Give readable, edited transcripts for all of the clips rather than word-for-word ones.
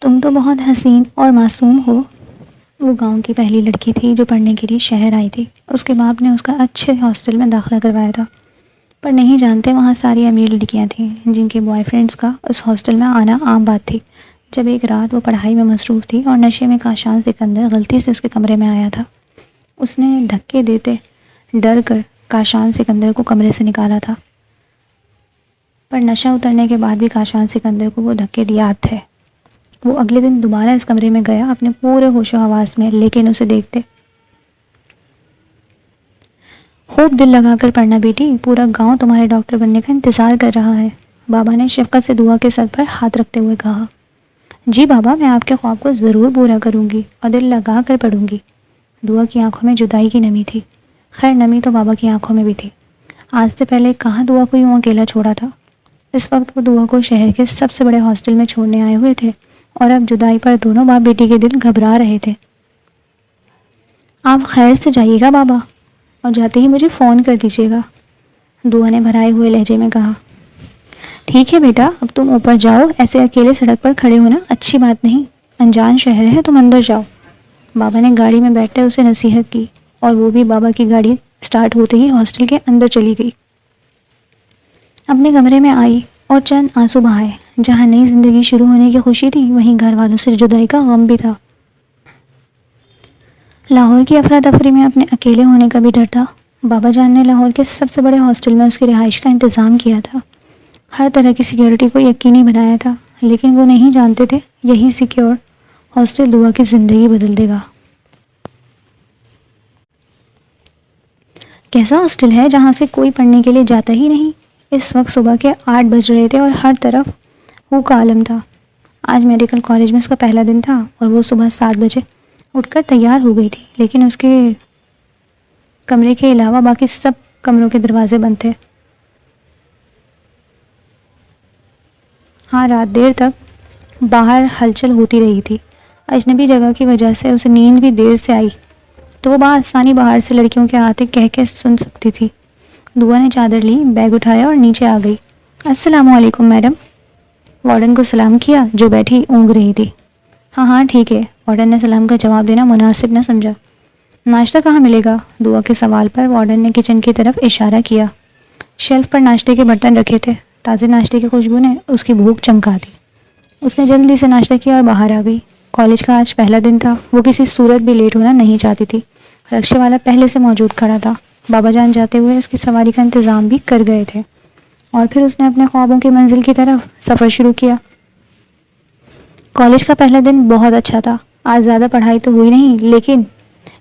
तुम तो बहुत हसीन और मासूम हो। वो गांव की पहली लड़की थी जो पढ़ने के लिए शहर आई थी। उसके बाप ने उसका अच्छे हॉस्टल में दाखिला करवाया था, पर नहीं जानते वहाँ सारी अमीर लड़कियाँ थीं जिनके बॉयफ्रेंड्स का उस हॉस्टल में आना आम बात थी। जब एक रात वो पढ़ाई में मसरूफ़ थी और नशे में काशान सिकंदर गलती से उसके कमरे में आया था। उसने धक्के देते डर कर काशान सिकंदर को कमरे से निकाला था, पर नशा उतरने के बाद भी काशान सिकंदर को वो धक्के याद थे। वो अगले दिन दोबारा इस कमरे में गया अपने पूरे होशो हवास में, लेकिन उसे देखते खूब दिल लगाकर पढ़ना बेटी, पूरा गांव तुम्हारे डॉक्टर बनने का इंतज़ार कर रहा है। बाबा ने शफकत से दुआ के सर पर हाथ रखते हुए कहा। जी बाबा, मैं आपके ख्वाब को ज़रूर पूरा करूँगी और दिल लगा कर पढ़ूँगी। दुआ की आंखों में जुदाई की नमी थी। खैर, नमी तो बाबा की आंखों में भी थी। आज से पहले कहाँ दुआ को यूँ अकेला छोड़ा था। इस वक्त वो दुआ को शहर के सबसे बड़े हॉस्टल में छोड़ने आए हुए थे और अब जुदाई पर दोनों बाप बेटी के दिल घबरा रहे थे। आप खैर से जाइएगा बाबा, और जाते ही मुझे फ़ोन कर दीजिएगा, दुआ ने भराए हुए लहजे में कहा। ठीक है बेटा, अब तुम ऊपर जाओ, ऐसे अकेले सड़क पर खड़े होना अच्छी बात नहीं। अनजान शहर है, तुम अंदर जाओ। बाबा ने गाड़ी में बैठते उसे नसीहत की और वो भी बाबा की गाड़ी स्टार्ट होते ही हॉस्टल के अंदर चली गई। अपने कमरे में आई और चंद आंसू बहाए। जहाँ नई जिंदगी शुरू होने की खुशी थी, वहीं घर वालों से जुदाई का गम भी था। लाहौर की अफरा तफरी में अपने अकेले होने का भी डर था। बाबा जान ने लाहौर के सबसे बड़े हॉस्टल में उसकी रिहाइश का इंतज़ाम किया था। हर तरह की सिक्योरिटी को यकीनी बनाया था, लेकिन वो नहीं जानते थे यही सिक्योर हॉस्टल दुआ की ज़िंदगी बदल देगा। कैसा हॉस्टल है जहाँ से कोई पढ़ने के लिए जाता ही नहीं। इस वक्त सुबह के 8 बज रहे थे और हर तरफ हू का आलम था। आज मेडिकल कॉलेज में उसका पहला दिन था और वो सुबह 7 बजे उठकर तैयार हो गई थी, लेकिन उसके कमरे के अलावा बाकी सब कमरों के दरवाजे बंद थे। हाँ, रात देर तक बाहर हलचल होती रही थी। अजनबी जगह की वजह से उसे नींद भी देर से आई, तो वो आसानी बाहर से लड़कियों के आते कह के सुन सकती थी। दुआ ने चादर ली, बैग उठाया और नीचे आ गई। अस्सलाम वालेकुम मैडम। वार्डन को सलाम किया जो बैठी ऊँग रही थी। हाँ हाँ ठीक है, वार्डन ने सलाम का जवाब देना मुनासिब न समझा। नाश्ता कहाँ मिलेगा? दुआ के सवाल पर वार्डन ने किचन की तरफ इशारा किया। शेल्फ पर नाश्ते के बर्तन रखे थे। ताज़े नाश्ते की खुशबू ने उसकी भूख चमका दी। उसने जल्दी से नाश्ता किया और बाहर आ गई। कॉलेज का आज पहला दिन था। वो किसी सूरत भी लेट होना नहीं चाहती थी। रिक्शे वाला पहले से मौजूद खड़ा था। बाबा जान जाते हुए उसकी सवारी का इंतज़ाम भी कर गए थे और फिर उसने अपने ख्वाबों की मंजिल की तरफ सफ़र शुरू किया। कॉलेज का पहला दिन बहुत अच्छा था। आज ज़्यादा पढ़ाई तो हुई नहीं, लेकिन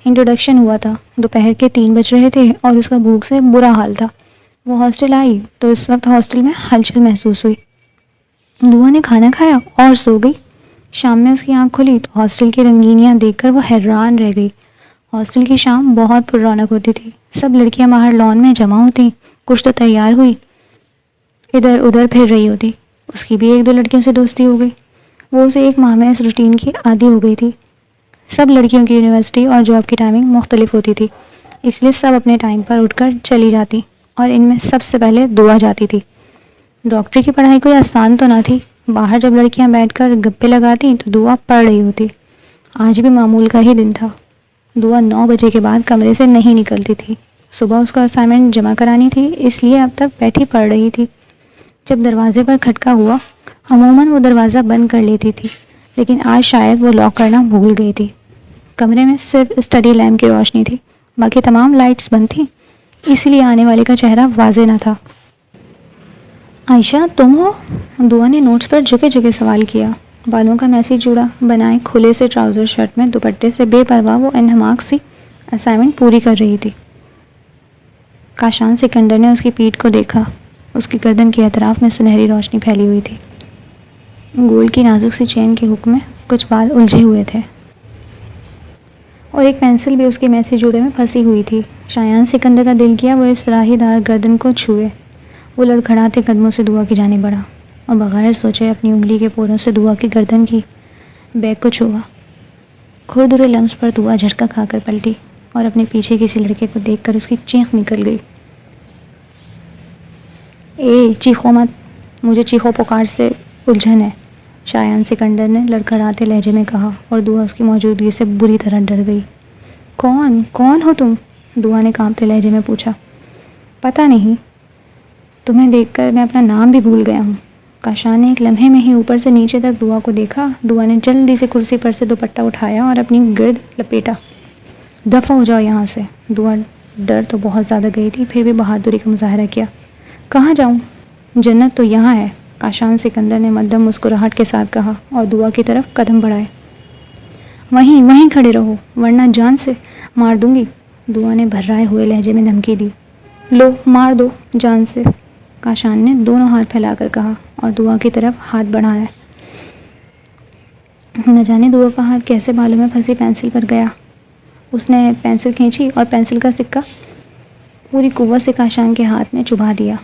इंट्रोडक्शन हुआ था। दोपहर के 3 बज रहे थे और उसका भूख से बुरा हाल था। वो हॉस्टल आई तो इस वक्त हॉस्टल में हलचल महसूस हुई। दुआ ने खाना खाया और सो गई। शाम में उसकी आंख खुली तो हॉस्टल की रंगीनियाँ देखकर वो हैरान रह गई। हॉस्टल की शाम बहुत पुरौनक होती थी। सब लड़कियां बाहर लॉन में जमा होती, कुछ तो तैयार हुई इधर उधर फिर रही होती। उसकी भी 1-2 लड़कियों से दोस्ती हो गई। वो उसे 1 माह में इस रूटीन की आदी हो गई थी। सब लड़कियों की यूनिवर्सिटी और जॉब की टाइमिंग मुख्तलिफ होती थी, इसलिए सब अपने टाइम पर उठकर चली जाती और इनमें सबसे पहले दुआ जाती थी। डॉक्टरी की पढ़ाई कोई आसान तो ना थी। बाहर जब लड़कियां बैठकर गप्पे लगाती तो दुआ पढ़ रही होती। आज भी मामूल का ही दिन था। दुआ 9 बजे के बाद कमरे से नहीं निकलती थी। सुबह उसका असाइनमेंट जमा करानी थी, इसलिए अब तक बैठी पढ़ रही थी। जब दरवाजे पर खटका हुआ, अमूमन वो दरवाज़ा बंद कर लेती थी, लेकिन आज शायद वो लॉक करना भूल गई थी। कमरे में सिर्फ स्टडी लैम्प की रोशनी थी, बाकी तमाम लाइट्स बंद थी, इसलिए आने वाले का चेहरा वाज़े न था। आयशा, तुम हो? दुआ ने नोट्स पर झुके झुके सवाल किया। बालों का मैसी जूड़ा बनाए खुले से ट्राउज़र शर्ट में दुपट्टे से बेपरवाह वो इन्हमाक सी असाइनमेंट पूरी कर रही थी। काशान सिकंदर ने उसकी पीठ को देखा। उसकी गर्दन के अतराफ में सुनहरी रोशनी फैली हुई थी। गोल्ड की नाजुक सी चेन के हुक में कुछ बाल उलझे हुए थे और एक पेंसिल भी उसके मैसी जूड़े में फंसी हुई थी। शायान सिकंदर का दिल किया वो इस राहीदार गर्दन को छुए। वो लड़खड़ाते कदमों से दुआ की जाने बढ़ा और बगैर सोचे अपनी उंगली के पोरों से दुआ की गर्दन की बैग को छुआ। खुरदुरे लम्स पर दुआ झटका खाकर पलटी और अपने पीछे किसी लड़के को देखकर उसकी चीख निकल गई। ए चीखो मत, मुझे चीखो पुकार से उलझन है। शायान सिकंदर ने लड़खड़ाते लहजे में कहा और दुआ उसकी मौजूदगी से बुरी तरह डर गई। कौन कौन हो तुम? दुआ ने कांपते लहजे में पूछा। पता नहीं, तुम्हें देखकर मैं अपना नाम भी भूल गया हूँ। काशान ने एक लम्हे में ही ऊपर से नीचे तक दुआ को देखा। दुआ ने जल्दी से कुर्सी पर से दुपट्टा उठाया और अपनी गिर्द लपेटा। दफ़ा हो जाओ यहाँ से। दुआ डर तो बहुत ज़्यादा गई थी, फिर भी बहादुरी का मुजाहरा किया। कहाँ जाऊँ? जन्नत तो यहाँ है, काशान सिकंदर ने मद्दम मुस्कुराहट के साथ कहा और दुआ की तरफ कदम बढ़ाए। वहीं वहीं खड़े रहो वरना जान से मार दूंगी, दुआ ने भर्राए हुए लहजे में धमकी दी। लो मार दो जान से, काशान ने दोनों हाथ फैलाकर कहा और दुआ की तरफ हाथ बढ़ाया। न जाने दुआ का हाथ कैसे बालों में फंसी पेंसिल पर गया। उसने पेंसिल खींची और पेंसिल का सिक्का पूरी कुव्वत से काशान के हाथ में चुभा दिया।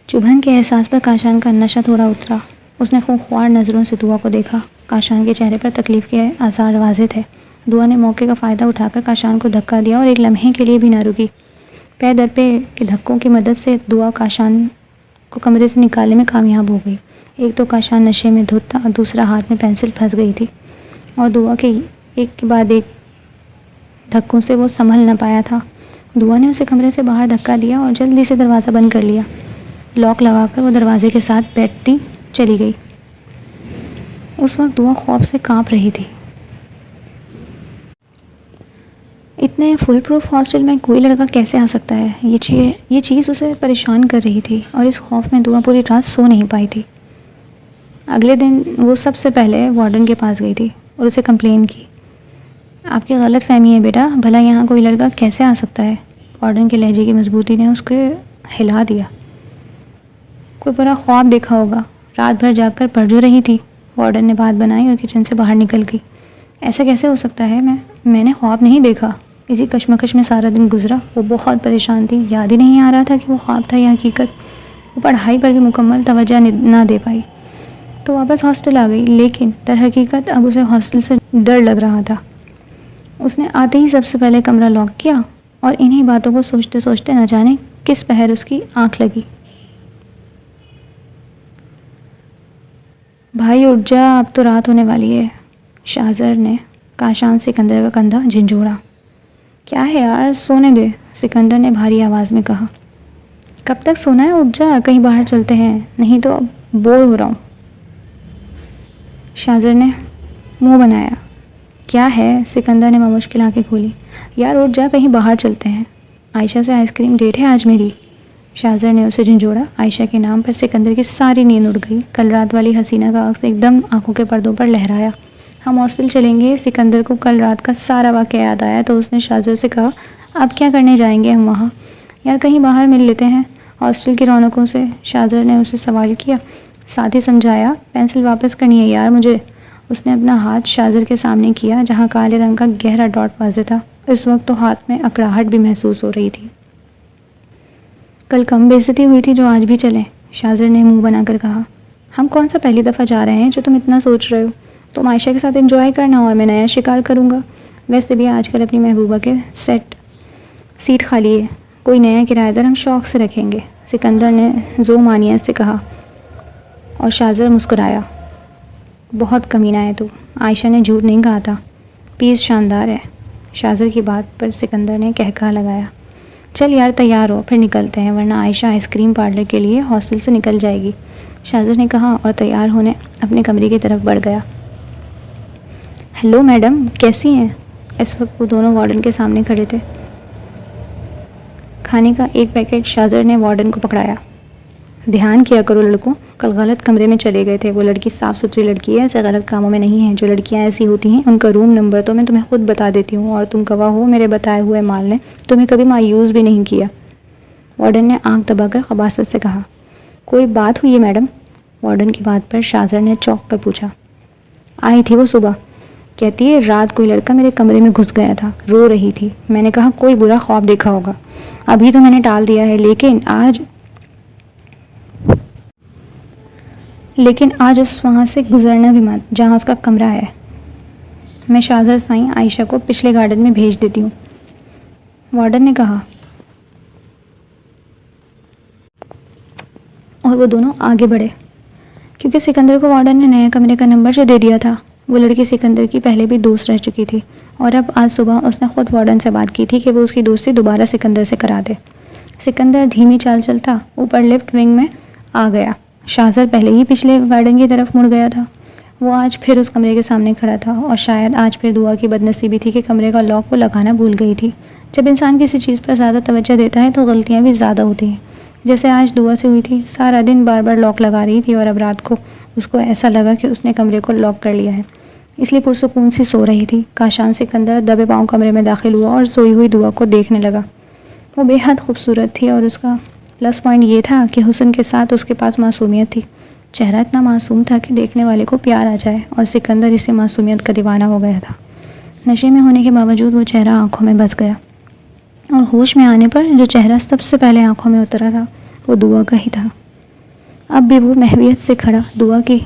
चुभन के एहसास पर काशान का नशा थोड़ा उतरा। उसने खूंखार नज़रों से दुआ को देखा। काशान के चेहरे पर तकलीफ़ के आसार वाज़े थे। दुआ ने मौके का फ़ायदा उठाकर काशान को धक्का दिया और एक लम्हे के लिए भी न रुकी। पैर दर पे के धक्कों की मदद से दुआ काशान को कमरे से निकालने में कामयाब हो गई। एक तो काशान नशे में धुत था और दूसरा हाथ में पेंसिल फंस गई थी और दुआ के एक के बाद एक धक्कों से वो संभल न पाया था। दुआ ने उसे कमरे से बाहर धक्का दिया और जल्दी से दरवाज़ा बंद कर लिया। लॉक लगाकर वो दरवाजे के साथ बैठती चली गई। उस वक्त दुआ खौफ से कांप रही थी। इतने फुल प्रूफ हॉस्टल में कोई लड़का कैसे आ सकता है, ये चीज़ उसे परेशान कर रही थी और इस खौफ में दुआ पूरी रात सो नहीं पाई थी। अगले दिन वो सबसे पहले वार्डन के पास गई थी और उसे कंप्लेन की। आपकी गलत फहमी है बेटा, भला यहाँ कोई लड़का कैसे आ सकता है? वार्डन के लहजे की मजबूती ने उसके हिला दिया। कोई बुरा ख्वाब देखा होगा, रात भर जागकर पढ़ जो रही थी। वार्डन ने बात बनाई और किचन से बाहर निकल गई। ऐसा कैसे हो सकता है? मैंने ख्वाब नहीं देखा। इसी कश्मकश में सारा दिन गुजरा। वो बहुत परेशान थी, याद ही नहीं आ रहा था कि वो ख्वाब था या हकीकत। वो पढ़ाई पर भी मुकम्मल तवज्जो ना दे पाई तो वापस हॉस्टल आ गई, लेकिन दरहकीकत अब उसे हॉस्टल से डर लग रहा था। उसने आते ही सबसे पहले कमरा लॉक किया और इन्हीं बातों को सोचते सोचते न जाने किस पहर उसकी आंख लगी। भाई उठ जा, अब तो रात होने वाली है। शाहजर ने काशान सिकंदर का कंधा झंझोड़ा। क्या है यार, सोने दे, सिकंदर ने भारी आवाज़ में कहा। कब तक सोना है? उठ जा, कहीं बाहर चलते हैं, नहीं तो बोर हो रहा हूँ। शाहजर ने मुंह बनाया। क्या है? सिकंदर ने मुश्किल आंखें खोली। यार उठ जा, कहीं बाहर चलते हैं, आयशा से आइसक्रीम डेट है आज मेरी। शाहजर ने उसे झंझोड़ा। आयशा के नाम पर सिकंदर की सारी नींद उड़ गई। कल रात वाली हसीना का अक्स एकदम आंखों के पर्दों पर लहराया। हम हॉस्टल चलेंगे। सिकंदर को कल रात का सारा वाक़या याद आया तो उसने शाहजर से कहा, अब क्या करने जाएंगे हम वहाँ? यार कहीं बाहर मिल लेते हैं हॉस्टल की रौनकों से। शाहजर ने उसे सवाल किया। साथ ही समझाया, पेंसिल वापस करनी है यार मुझे। उसने अपना हाथ शाहजर के सामने किया जहाँ काले रंग का गहरा डॉट वाज़ेह था। इस वक्त तो हाथ में अकड़ाहट भी महसूस हो रही थी। कल कम बेइज्जती हुई थी जो आज भी चले, शाहजर ने मुंह बनाकर कहा। हम कौन सा पहली दफ़ा जा रहे हैं जो तुम इतना सोच रहे हो? तुम आयशा के साथ एंजॉय करना और मैं नया शिकार करूँगा। वैसे भी आजकल अपनी महबूबा के सीट खाली है, कोई नया किराएदार हम शौक़ से रखेंगे, सिकंदर ने ज़ोमानियत से कहा और शाहजर मुस्कुराया। बहुत कमीना है तू, आयशा ने झूठ नहीं कहा था, पीस शानदार है। शाहजर की बात पर सिकंदर ने कहका लगाया। चल यार तैयार हो, फिर निकलते हैं, वरना आयशा आइसक्रीम पार्लर के लिए हॉस्टल से निकल जाएगी, शाहजर ने कहा और तैयार होने अपने कमरे की तरफ बढ़ गया। हेलो मैडम, कैसी हैं? इस वक्त वो दोनों वार्डन के सामने खड़े थे। खाने का एक पैकेट शाहजर ने वार्डन को पकड़ाया। ध्यान किया करो लड़कों, कल गलत कमरे में चले गए थे। वो लड़की साफ़ सुथरी लड़की है, ऐसे गलत कामों में नहीं है। जो लड़कियां ऐसी होती हैं उनका रूम नंबर तो मैं तुम्हें खुद बता देती हूँ और तुम गवाह हो, मेरे बताए हुए माल ने तुम्हें कभी मायूस भी नहीं किया। वार्डन ने आंख दबाकर खबासत से कहा। कोई बात हुई है मैडम? वार्डन की बात पर शाहजर ने चौंक कर पूछा। आई थी वो सुबह, कहती है रात कोई लड़का मेरे कमरे में घुस गया था, रो रही थी। मैंने कहा कोई बुरा ख्वाब देखा होगा। अभी तो मैंने टाल दिया है, लेकिन आज उस वहाँ से गुजरना भी मत जहाँ उसका कमरा है। मैं शाहजर साईं आयशा को पिछले गार्डन में भेज देती हूँ, वार्डन ने कहा और वो दोनों आगे बढ़े। क्योंकि सिकंदर को वार्डन ने नए कमरे का नंबर जो दे दिया था, वो लड़की सिकंदर की पहले भी दोस्त रह चुकी थी और अब आज सुबह उसने खुद वार्डन से बात की थी कि वो उसकी दोस्ती दोबारा सिकंदर से करा दे। सिकंदर धीमी चाल चलता ऊपर लेफ्ट विंग में आ गया। शाहज़र पहले ही पिछले वार्डन की तरफ मुड़ गया था। वो आज फिर उस कमरे के सामने खड़ा था और शायद आज फिर दुआ की बदनसीबी थी कि कमरे का लॉक वो लगाना भूल गई थी। जब इंसान किसी चीज़ पर ज़्यादा तवज्जो देता है तो गलतियाँ भी ज़्यादा होती हैं, जैसे आज दुआ से हुई थी। सारा दिन बार बार लॉक लगा रही थी और अब रात को उसको ऐसा लगा कि उसने कमरे को लॉक कर लिया है, इसलिए पुरसुकून सी सो रही थी। काशान सिकंदर दबे पाँव कमरे में दाखिल हुआ और सोई हुई दुआ को देखने लगा। वो बेहद खूबसूरत थी और उसका प्लस पॉइंट ये था कि हुस्न के साथ उसके पास मासूमियत थी। चेहरा इतना मासूम था कि देखने वाले को प्यार आ जाए और सिकंदर इसी मासूमियत का दीवाना हो गया था। नशे में होने के बावजूद वो चेहरा आंखों में बस गया और होश में आने पर जो चेहरा सबसे पहले आंखों में उतरा था वो दुआ का ही था। अब भी वो महवियत से खड़ा दुआ की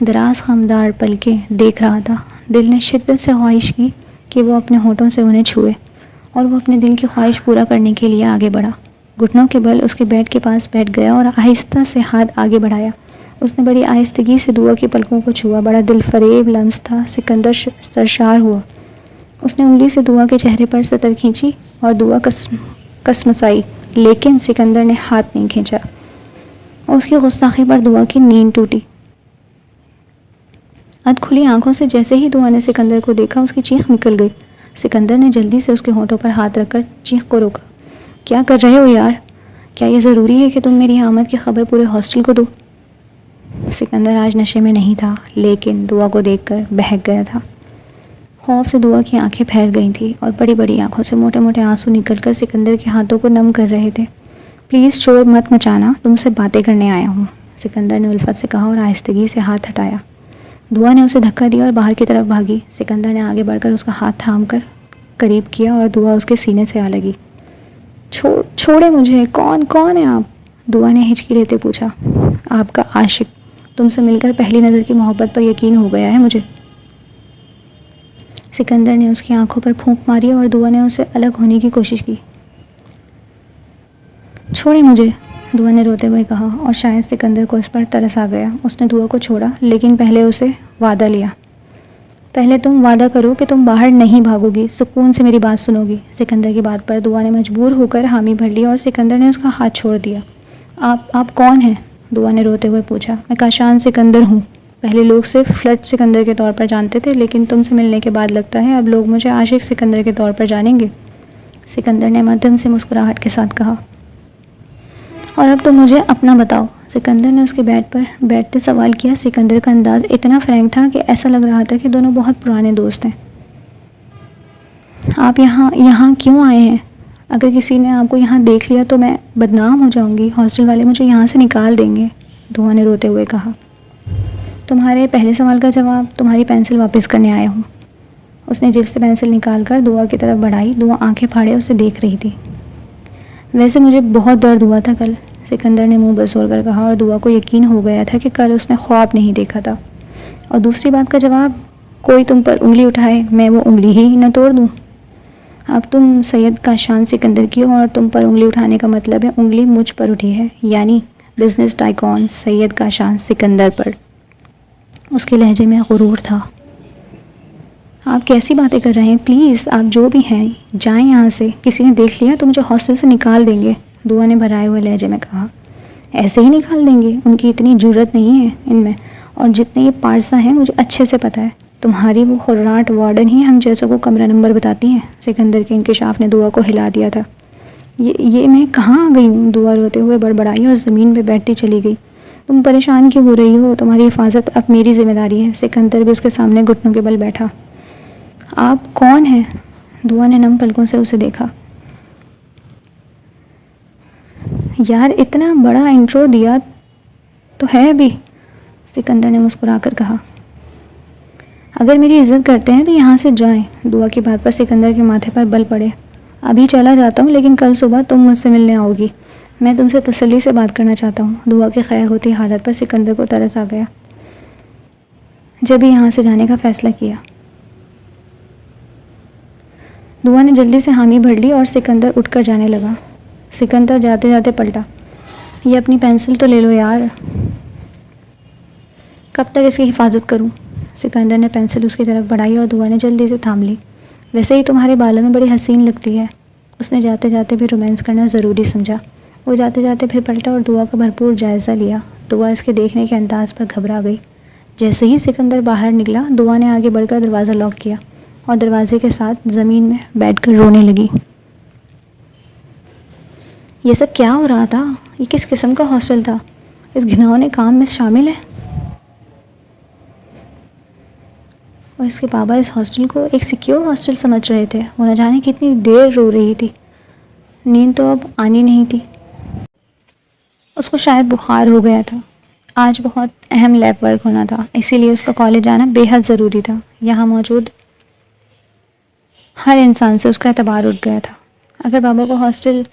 दराज खामदार पलकें देख रहा था। दिल ने शिद्दत से ख्वाहिश की कि वो अपने होठों से उन्हें छुए और वो अपने दिल की ख्वाहिश पूरा करने के लिए आगे बढ़ा। घुटनों के बल उसके बेड के पास बैठ गया और आहिस्ता से हाथ आगे बढ़ाया। उसने बड़ी आहिस्तगी से दुआ की पलकों को छुआ। बड़ा दिल फरेब लम्स था। सिकंदर सरशार हुआ। उसने उंगली से दुआ के चेहरे पर सतर खींची और दुआ कसमसाई, लेकिन सिकंदर ने हाथ नहीं खींचा और उसकी गुस्ताखी पर दुआ की नींद टूटी। अध खुली आंखों से जैसे ही दुआ ने सिकंदर को देखा, उसकी चीख निकल गई। सिकंदर ने जल्दी से उसके होठों पर हाथ रखकर चीख को रोका। क्या कर रहे हो यार? क्या ये ज़रूरी है कि तुम मेरी आमद की खबर पूरे हॉस्टल को दो? सिकंदर आज नशे में नहीं था, लेकिन दुआ को देखकर बहक गया था। खौफ से दुआ की आंखें फैल गई थी और बड़ी बड़ी आंखों से मोटे मोटे आंसू निकलकर सिकंदर के हाथों को नम कर रहे थे। प्लीज़ शोर मत मचाना, तुमसे बातें करने आया हूँ, सिकंदर ने उल्फत से कहा और आहिस्तगी से हाथ हटाया। दुआ ने उसे धक्का दिया और बाहर की तरफ भागी। सिकंदर ने आगे बढ़कर उसका हाथ थाम कर करीब किया और दुआ उसके सीने से आ लगी। छोड़े मुझे, कौन है आप? दुआ ने हिचकी लेते पूछा। आपका आशिक, तुमसे मिलकर पहली नज़र की मोहब्बत पर यकीन हो गया है मुझे। सिकंदर ने उसकी आंखों पर फूंक मारी और दुआ ने उससे अलग होने की कोशिश की। छोड़े मुझे, दुआ ने रोते हुए कहा और शायद सिकंदर को इस पर तरस आ गया। उसने दुआ को छोड़ा, लेकिन पहले उसे वादा लिया। पहले तुम वादा करो कि तुम बाहर नहीं भागोगी, सुकून से मेरी बात सुनोगी। सिकंदर की बात पर दुआ ने मजबूर होकर हामी भर ली और सिकंदर ने उसका हाथ छोड़ दिया। आप कौन हैं? दुआ ने रोते हुए पूछा। मैं काशान सिकंदर हूँ। पहले लोग सिर्फ फ्लड सिकंदर के तौर पर जानते थे, लेकिन तुमसे मिलने के बाद लगता है अब लोग मुझे आशिक सिकंदर के तौर पर जानेंगे, सिकंदर ने मध्यम से मुस्कुराहट के साथ कहा। और अब तुम मुझे अपना बताओ, सिकंदर ने उसके बेड पर बैठते सवाल किया। सिकंदर का अंदाज इतना फ्रैंक था कि ऐसा लग रहा था कि दोनों बहुत पुराने दोस्त हैं। आप यहाँ क्यों आए हैं? अगर किसी ने आपको यहाँ देख लिया तो मैं बदनाम हो जाऊँगी, हॉस्टल वाले मुझे यहाँ से निकाल देंगे, दुआ ने रोते हुए कहा। तुम्हारे पहले सवाल का जवाब, तुम्हारी पेंसिल वापस करने आया हूँ। उसने जेब से पेंसिल निकाल कर दुआ की तरफ बढ़ाई। दुआ आंखें फाड़े उसे देख रही थी। वैसे मुझे बहुत दर्द हुआ था कल, सिकंदर ने मुंह बसोर कर कहा और दुआ को यकीन हो गया था कि कल उसने ख्वाब नहीं देखा था। और दूसरी बात का जवाब, कोई तुम पर उंगली उठाए मैं वो उंगली ही न तोड़ दूँ। अब तुम सैयद काशान सिकंदर की हो और तुम पर उंगली उठाने का मतलब है उंगली मुझ पर उठी है, यानी बिजनेस टाइकॉन सैयद काशान सिकंदर पर। उसके लहजे में गुरूर था। आप कैसी बातें कर रहे हैं? प्लीज़ आप जो भी हैं जाएं यहाँ से, किसी ने देख लिया तो मुझे हॉस्टल से निकाल देंगे, दुआ ने भराए हुए लहजे में कहा। ऐसे ही निकाल देंगे? उनकी इतनी जुर्रत नहीं है इनमें, और जितने ये पारसा हैं मुझे अच्छे से पता है। तुम्हारी वो खुर्राट वार्डन ही हम जैसों को कमरा नंबर बताती हैं। सिकंदर के इंकिशाफ ने दुआ को हिला दिया था। ये मैं कहाँ आ गई हूँ? दुआ रोते हुए बड़बड़ाई और ज़मीन पर बैठती चली गई। तुम परेशान क्यों हो रही हो? तुम्हारी हिफाजत अब मेरी जिम्मेदारी है। सिकंदर भी उसके सामने घुटनों के बल बैठा। आप कौन हैं? दुआ ने नम पलकों से उसे देखा। यार इतना बड़ा इंट्रो दिया तो है अभी, सिकंदर ने मुस्कुराकर कहा। अगर मेरी इज्जत करते हैं तो यहाँ से जाएं। दुआ की बात पर सिकंदर के माथे पर बल पड़े। अभी चला जाता हूँ, लेकिन कल सुबह तुम मुझसे मिलने आओगी। मैं तुमसे तसल्ली से बात करना चाहता हूँ। दुआ की खैर होती हालत पर सिकंदर को तरस आ गया। जब यहाँ से जाने का फ़ैसला किया, दुआ ने जल्दी से हामी भर ली और सिकंदर उठकर जाने लगा। सिकंदर जाते जाते पलटा। ये अपनी पेंसिल तो ले लो यार। कब तक इसकी हिफाजत करूं? सिकंदर ने पेंसिल उसकी तरफ बढ़ाई और दुआ ने जल्दी से थाम ली। वैसे ही तुम्हारे बालों में बड़ी हसीन लगती है। उसने जाते जाते भी रोमांस करना ज़रूरी समझा। वो जाते जाते फिर पलटा और दुआ का भरपूर जायज़ा लिया। दुआ इसके देखने के अंदाज पर घबरा गई। जैसे ही सिकंदर बाहर निकला, दुआ ने आगे बढ़कर दरवाज़ा लॉक किया और दरवाजे के साथ ज़मीन में बैठकर रोने लगी। ये सब क्या हो रहा था? ये किस किस्म का हॉस्टल था? इस घिनौने काम में शामिल है। और इसके पापा इस हॉस्टल को एक सिक्योर हॉस्टल समझ रहे थे। वो न जाने कितनी देर रो रही थी। नींद तो अब आनी नहीं थी। उसको शायद बुखार हो गया था। आज बहुत अहम लैब वर्क होना था, इसीलिए उसका कॉलेज जाना बेहद ज़रूरी था। यहाँ मौजूद हर इंसान से उसका एतबार उठ गया था। अगर बाबा को हॉस्टल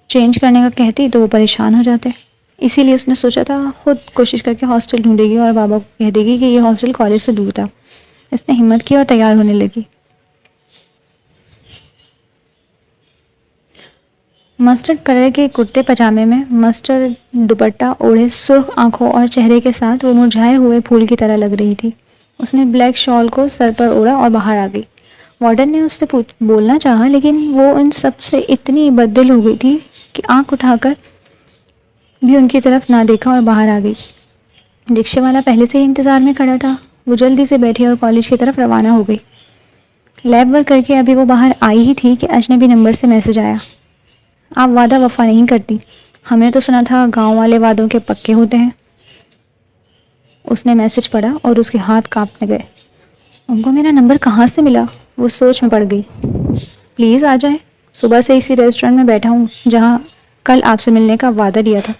चेंज करने का कहती तो वो परेशान हो जाते। इसीलिए उसने सोचा था खुद कोशिश करके हॉस्टल ढूंढेगी और बाबा को कह देगी कि ये हॉस्टल कॉलेज से दूर था। इसने हिम्मत की और तैयार होने लगी। मस्टर्ड कलर के कुर्ते पजामे में मस्टर्ड दुपट्टा ओढ़े सुर्ख आंखों और चेहरे के साथ वो मुरझाए हुए फूल की तरह लग रही थी। उसने ब्लैक शॉल को सर पर ओढ़ा और बाहर आ गई। वार्डन ने उससे बोलना चाहा, लेकिन वो उन सब से इतनी बददिल हो गई थी कि आंख उठाकर भी उनकी तरफ ना देखा और बाहर आ गई। रिक्शे वाला पहले से ही इंतज़ार में खड़ा था। वो जल्दी से बैठी और कॉलेज की तरफ रवाना हो गई। लैब वर्क करके अभी वो बाहर आई ही थी कि अजनबी नंबर से मैसेज आया। आप वादा वफा नहीं करती। हमने तो सुना था गांव वाले वादों के पक्के होते हैं। उसने मैसेज पढ़ा और उसके हाथ कांपने गए। उनको मेरा नंबर कहाँ से मिला? वो सोच में पड़ गई। प्लीज़ आ जाए। सुबह से इसी रेस्टोरेंट में बैठा हूँ जहाँ कल आपसे मिलने का वादा लिया था।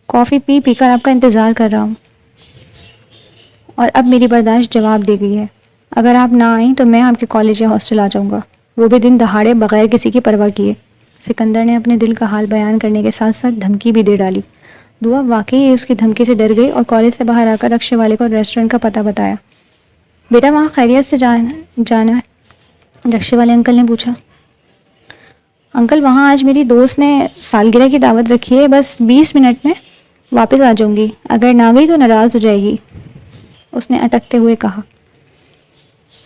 कॉफ़ी पी पीकर आपका इंतज़ार कर रहा हूँ और अब मेरी बर्दाश्त जवाब दे गई है। अगर आप ना आई तो मैं आपके कॉलेज या हॉस्टल आ जाऊँगा, वो भी दिन दहाड़े बगैर किसी की परवाह किए। सिकंदर ने अपने दिल का हाल बयान करने के साथ साथ धमकी भी दे डाली। दुआ वाकई उसकी धमकी से डर गई और कॉलेज से बाहर आकर रिक्शे वाले को रेस्टोरेंट का पता बताया। बेटा वहाँ खैरियत से जाना है? रिक्शे वाले अंकल ने पूछा। अंकल वहाँ आज मेरी दोस्त ने सालगिरह की दावत रखी है, बस 20 मिनट में वापस आ जाऊँगी। अगर ना गई तो नाराज़ हो जाएगी, उसने अटकते हुए कहा।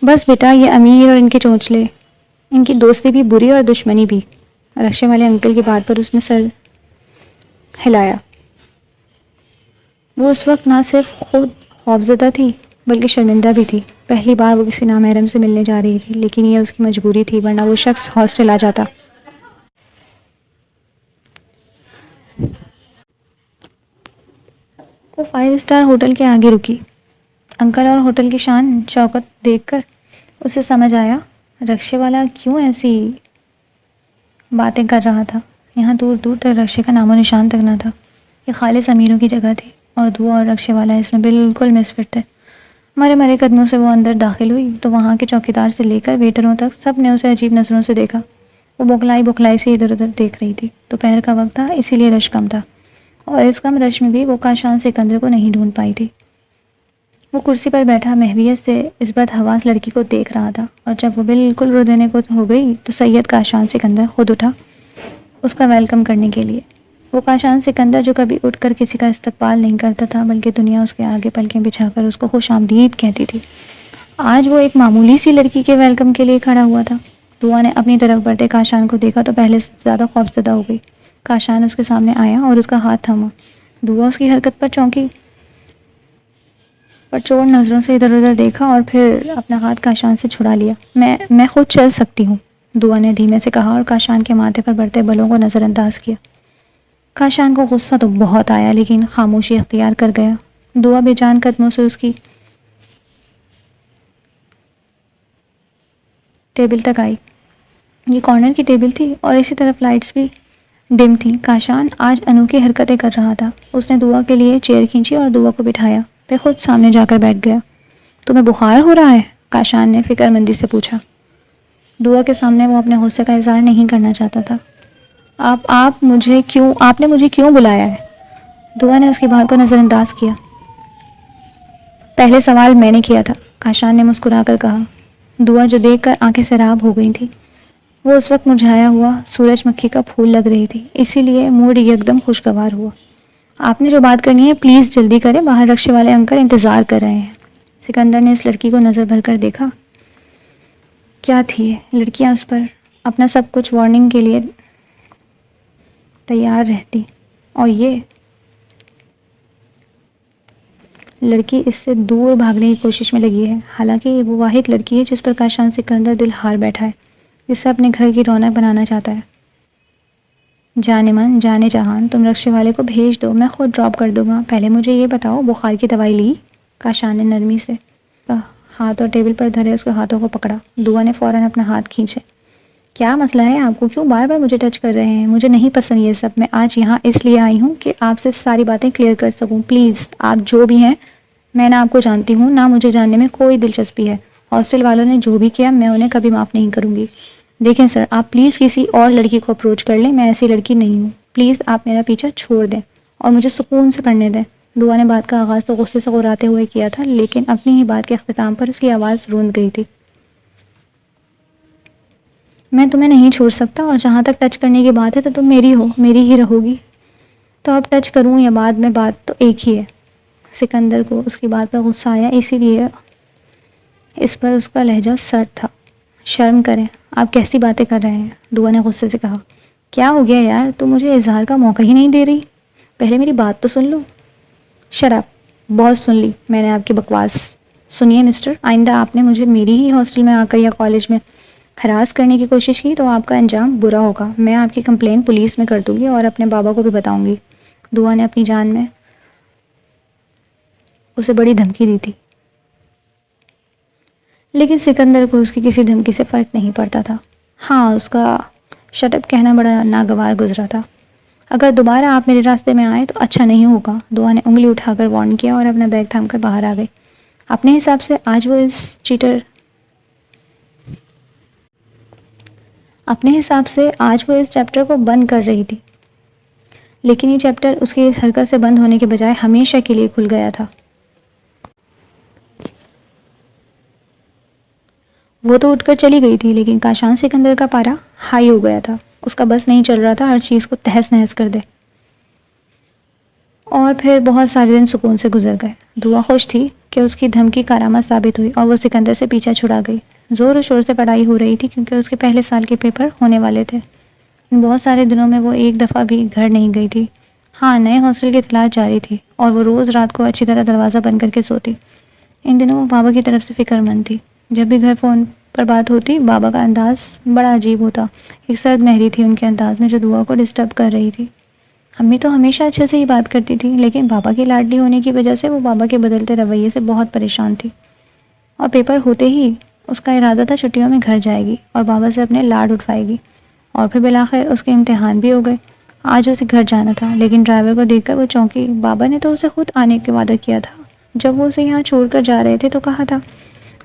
बस बेटा, ये अमीर और इनके चोंचले, इनकी दोस्ती भी बुरी और दुश्मनी भी। रिक्शे वाले अंकल की बात पर उसने सर हिलाया। वो उस वक्त ना सिर्फ खुद खौफज़दा थी बल्कि शर्मिंदा भी थी। पहली बार वो किसी नामहरम से मिलने जा रही थी, लेकिन ये उसकी मजबूरी थी, वरना वो शख्स हॉस्टल आ जाता। वो 5 स्टार होटल के आगे रुकी। अंकल और होटल की शान शौकत देखकर उसे समझ आया रिक्शे वाला क्यों ऐसी बातें कर रहा था। यहाँ दूर दूर तक रिक्शे का नामो निशान तक ना था। ये खालिस अमीरों की जगह थी और दुआ और रिक्शे वाला इसमें बिल्कुल मिसफिट थे। मरे मरे कदमों से वो अंदर दाखिल हुई तो वहाँ के चौकीदार से लेकर वेटरों तक सब ने उसे अजीब नज़रों से देखा। वो बौखलाई से इधर उधर देख रही थी। दोपहर का वक्त था, इसीलिए रश कम था और इस कम रश में भी वो काशान सिकंदर को नहीं ढूंढ पाई थी। वो कुर्सी पर बैठा महवियत से इस बदहवास लड़की को देख रहा था और जब वो बिल्कुल रो देने को हो गई तो सैयद काशान सिकंदर खुद उठा उसका वेलकम करने के लिए। वो काशान सिकंदर जो कभी उठकर किसी का इस्तकबाल नहीं करता था बल्कि दुनिया उसके आगे पलकें बिछाकर उसको खुश आमदीद कहती थी, आज वो एक मामूली सी लड़की के वेलकम के लिए खड़ा हुआ था। दुआ ने अपनी तरफ बढ़ते काशान को देखा तो पहले से ज़्यादा खौफज़दा हो गई। काशान उसके सामने आया और उसका हाथ थामा। दुआ उसकी हरकत पर चौंकी, पर चोर नज़रों से इधर उधर देखा और फिर अपना हाथ काशान से छुड़ा लिया। मैं खुद चल सकती हूँ, दुआ ने धीमे से कहा और काशान के माथे पर बढ़ते बलों को नज़रअंदाज किया। काशान को गुस्सा तो बहुत आया लेकिन खामोशी अख्तियार कर गया। दुआ बेजान कदमों से उसकी टेबल तक आई। ये कॉर्नर की टेबल थी और इसी तरफ लाइट्स भी डिम थी। काशान आज अनोखी हरकतें कर रहा था। उसने दुआ के लिए चेयर खींची और दुआ को बिठाया, फिर खुद सामने जाकर बैठ गया। तुम्हें बुखार हो रहा है? काशान ने फिक्रमंदी से पूछा। दुआ के सामने वो अपने गुस्से का इजहार नहीं करना चाहता था। आपने मुझे क्यों बुलाया है? दुआ ने उसकी बात को नज़रअंदाज किया। पहले सवाल मैंने किया था, काशान ने मुस्कुराकर कहा। दुआ जो देखकर आंखें सैराब हो गई थी, वो उस वक्त मुरझाया हुआ सूरजमुखी का फूल लग रही थी, इसीलिए मूड एकदम खुशगवार हुआ। आपने जो बात करनी है प्लीज़ जल्दी करें, बाहर रक्शे वाले अंकल इंतज़ार कर रहे हैं। सिकंदर ने इस लड़की को नज़र भर कर देखा। क्या थी लड़कियां उस पर अपना सब कुछ वार्निंग के लिए तैयार रहती, और ये लड़की इससे दूर भागने की कोशिश में लगी है। हालांकि ये वो वाहिद लड़की है जिस पर काशान सिकंदर दिल हार बैठा है, जिससे अपने घर की रौनक बनाना चाहता है। जाने मन जाने जहान, तुम रक्शे वाले को भेज दो, मैं खुद ड्रॉप कर दूंगा। पहले मुझे ये बताओ बुखार की दवाई ली? काशान ने नरमी से कहा। हाथ और टेबल पर धरे उसके हाथों को पकड़ा। दुआ ने फ़ौरन अपना हाथ खींचे। क्या मसला है आपको, क्यों बार बार मुझे टच कर रहे हैं? मुझे नहीं पसंद ये सब। मैं आज यहाँ इसलिए आई हूँ कि आपसे सारी बातें क्लियर कर सकूँ। प्लीज़, आप जो भी हैं, मैं ना आपको जानती हूँ ना मुझे जानने में कोई दिलचस्पी है। हॉस्टल वालों ने जो भी किया मैं उन्हें कभी माफ़ नहीं करूँगी। देखें सर, आप प्लीज़ किसी और लड़की को अप्रोच कर लें, मैं ऐसी लड़की नहीं हूँ। प्लीज़ आप मेरा पीछा छोड़ दें और मुझे सुकून से पढ़ने दें। दुआ ने बात का आगाज़ तो गुस्से से गुर्राते हुए किया था, लेकिन अपनी ही बात के अख्तिताम पर उसकी आवाज़ रूंध गई थी। मैं तुम्हें नहीं छोड़ सकता, और जहाँ तक टच करने की बात है तो तुम मेरी हो, मेरी ही रहोगी। तो अब टच करूँ या बाद में, बात तो एक ही है। सिकंदर को उसकी बात पर गुस्सा आया, इसीलिए इस पर उसका लहजा सर्द था। शर्म करें, आप कैसी बातें कर रहे हैं? दुआ ने गुस्से से कहा। क्या हो गया यार, तुम मुझे इजहार का मौका ही नहीं दे रही। पहले मेरी बात तो सुन लो। शराब बहुत सुन ली मैंने आपकी बकवास। सुनिए मिस्टर, आइंदा आपने मुझे मेरी ही हॉस्टल में आकर या कॉलेज में हरास करने की कोशिश की तो आपका अंजाम बुरा होगा। मैं आपकी कंप्लेंट पुलिस में कर दूंगी और अपने बाबा को भी बताऊंगी। दुआ ने अपनी जान में उसे बड़ी धमकी दी थी, लेकिन सिकंदर को उसकी किसी धमकी से फ़र्क नहीं पड़ता था। हाँ, उसका शटअप कहना बड़ा नागवार गुजरा था। अगर दोबारा आप मेरे रास्ते में आए तो अच्छा नहीं होगा। दुआ ने उंगली उठाकर वार्न किया और अपना बैग थामकर बाहर आ गई। अपने हिसाब से आज वो इस चैप्टर को बंद कर रही थी, लेकिन ये चैप्टर उसकी इस हरकत से बंद होने के बजाय हमेशा के लिए खुल गया था। वो तो उठकर चली गई थी, लेकिन काशान सिकंदर का पारा हाई हो गया था। उसका बस नहीं चल रहा था हर चीज़ को तहस नहस कर दे। और फिर बहुत सारे दिन सुकून से गुजर गए। दुआ खुश थी कि उसकी धमकी कारामद साबित हुई और वो सिकंदर से पीछा छुड़ा गई। ज़ोर शोर से पढ़ाई हो रही थी क्योंकि उसके पहले साल के पेपर होने वाले थे। इन बहुत सारे दिनों में वो एक दफ़ा भी घर नहीं गई थी। हाँ, नए हॉस्टल की तलाश जारी थी और वो रोज़ रात को अच्छी तरह दरवाज़ा बंद करके सोती। इन दिनों वो बाबा की तरफ से फ़िक्रमंद थी। जब भी घर फ़ोन पर बात होती, बाबा का अंदाज़ बड़ा अजीब होता। एक सर्द महरी थी उनके अंदाज़ में जो दुआ को डिस्टर्ब कर रही थी। अम्मी तो हमेशा अच्छे से ही बात करती थी, लेकिन बाबा की लाडली होने की वजह से वो बाबा के बदलते रवैये से बहुत परेशान थी। और पेपर होते ही उसका इरादा था छुट्टियों में घर जाएगी और बाबा से अपने लाड उठवाएगी। और फिर बिलाखिर उसके इम्तिहान भी हो गए। आज उसे घर जाना था, लेकिन ड्राइवर को देखकर वो चौंकी। बाबा ने तो उसे खुद आने का वादा किया था। जब वो उसे यहाँ छोड़कर जा रहे थे तो कहा था,